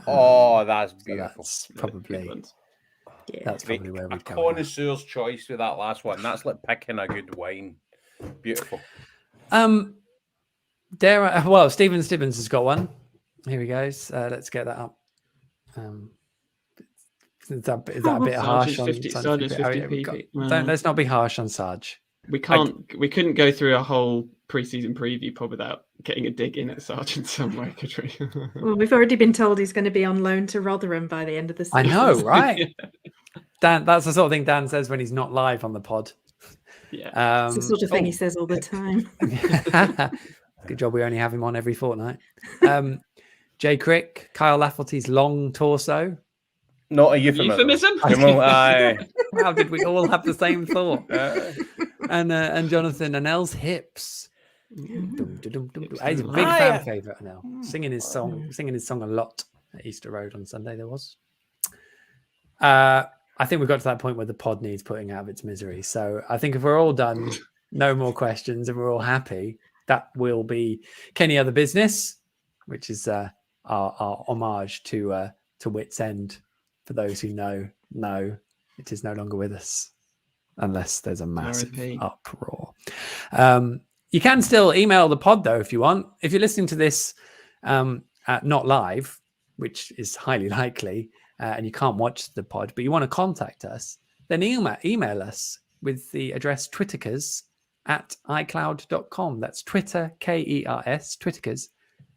Oh, that's beautiful. So that's probably. Yeah. That's probably where we'd go. Connoisseur's choice with that last one. That's like picking a good wine. Beautiful. Stephen Stibbins has got one. Here he goes. Let's get that up. Is that a bit harsh on Sarge's 50p? Let's not be harsh on Sarge. We couldn't go through a whole pre-season preview pod without getting a dig in at Sarge in some way, could we? Well, we've already been told he's going to be on loan to Rotherham by the end of the season. I know, right? Dan, that's the sort of thing Dan says when he's not live on the pod. Yeah, it's the sort of thing he says all the time. Good job we only have him on every fortnight. Jay Crick, Kyle Lafferty's long torso. Not a euphemism. How did we all have the same thought? And Jonathan Anel's hips. He's a big fan favourite, Anel. Singing his song a lot at Easter Road on Sunday. There was. I think we've got to that point where the pod needs putting out of its misery. So I think if we're all done, no more questions, and we're all happy, that will be Kenny Other Business, which is our homage to Wits End. For those who know, no, it is no longer with us, unless there's a massive R.I.P. uproar. You can still email the pod though if you want. If you're listening to this not live, which is highly likely, and you can't watch the pod, but you want to contact us, then email us with the address twitterkers@icloud.com. That's Twitter, KERS, twitterkers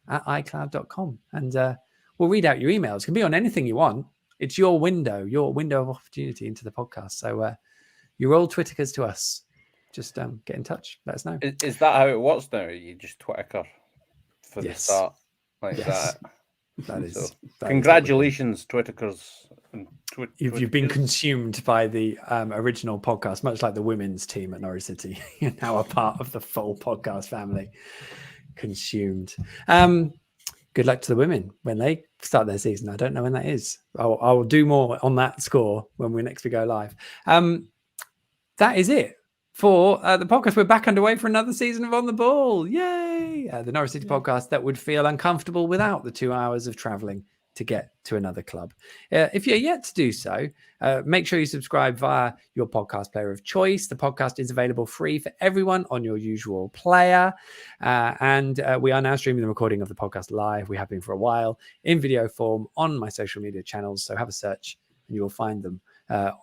@icloud.com. And we'll read out your emails. It can be on anything you want. It's your window of opportunity into the podcast. So you're all Twitterkers to us. Just get in touch. Let us know. Is that how it works now? You just Twitter for the start like that? That is. So, that congratulations, Twitterkers. You've been consumed by the original podcast, much like the women's team at Norwich City. You're now a part of the full podcast family. Consumed. Good luck to the women when they start their season. I don't know when that is. I'll do more on that score when we go live. That is it for the podcast. We're back underway for another season of On the Ball. Yay! The Norwich City podcast that would feel uncomfortable without the 2 hours of traveling to get to another club. If you're yet to do so, make sure you subscribe via your podcast player of choice. The podcast is available free for everyone on your usual player. And we are now streaming the recording of the podcast live. We have been for a while in video form on my social media channels. So have a search and you will find them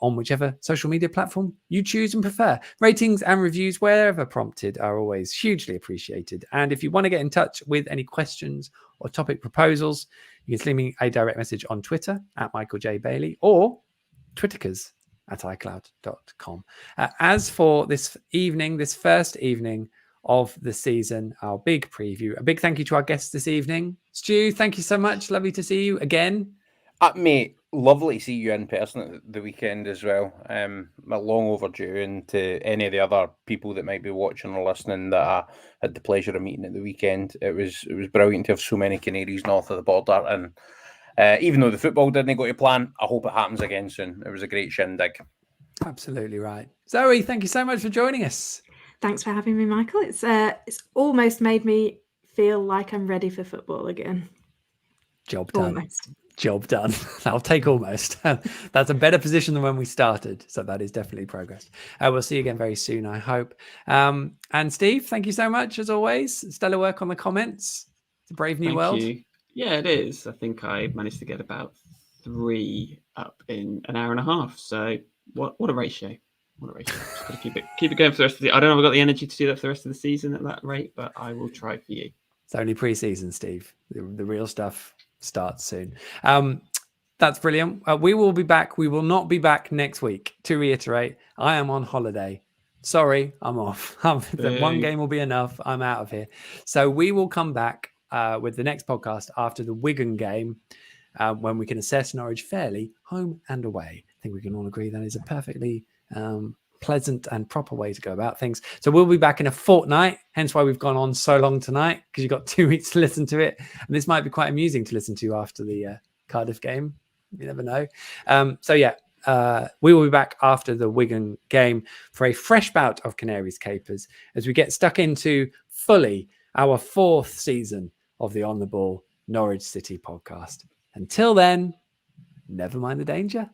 on whichever social media platform you choose and prefer. Ratings and reviews, wherever prompted, are always hugely appreciated. And if you want to get in touch with any questions or topic proposals, you can send me a direct message on Twitter @MichaelJBailey or twitterkers@icloud.com. As for this evening, this first evening of the season, our big preview, a big thank you to our guests this evening. Stu, thank you so much. Lovely to see you again. Mate, lovely to see you in person at the weekend as well. Long overdue, and to any of the other people that might be watching or listening that I had the pleasure of meeting at the weekend, it was brilliant to have so many Canaries north of the border. And even though the football didn't go to plan, I hope it happens again soon. It was a great shindig. Absolutely right. Zoe, thank you so much for joining us. Thanks for having me, Michael. It's almost made me feel like I'm ready for football again. Job done. Almost. Job done. I'll take almost. That's a better position than when we started. So that is definitely progress. We'll see you again very soon, I hope. And Steve, thank you so much as always. Stellar work on the comments. It's a brave new world. Thank you. Yeah, it is. I think I managed to get about 3 up in an hour and a half. So what a ratio. What a ratio. Just got to keep it going for the rest of the. I don't know if I've got the energy to do that for the rest of the season at that rate, but I will try for you. It's only pre-season, Steve. The real stuff starts soon. That's brilliant. We will be back. We will not be back next week. To reiterate, I am on holiday. Sorry, I'm off. One game will be enough. I'm out of here. So we will come back with the next podcast after the Wigan game, when we can assess Norwich fairly, home and away. I think we can all agree that is a perfectly pleasant and proper way to go about things. So we'll be back in a fortnight, hence why we've gone on so long tonight, because you've got 2 weeks to listen to it. And this might be quite amusing to listen to after the Cardiff game. You never know. We will be back after the Wigan game for a fresh bout of Canaries Capers as we get stuck into fully our 4th season of the On the Ball Norwich City podcast. Until then, never mind the danger.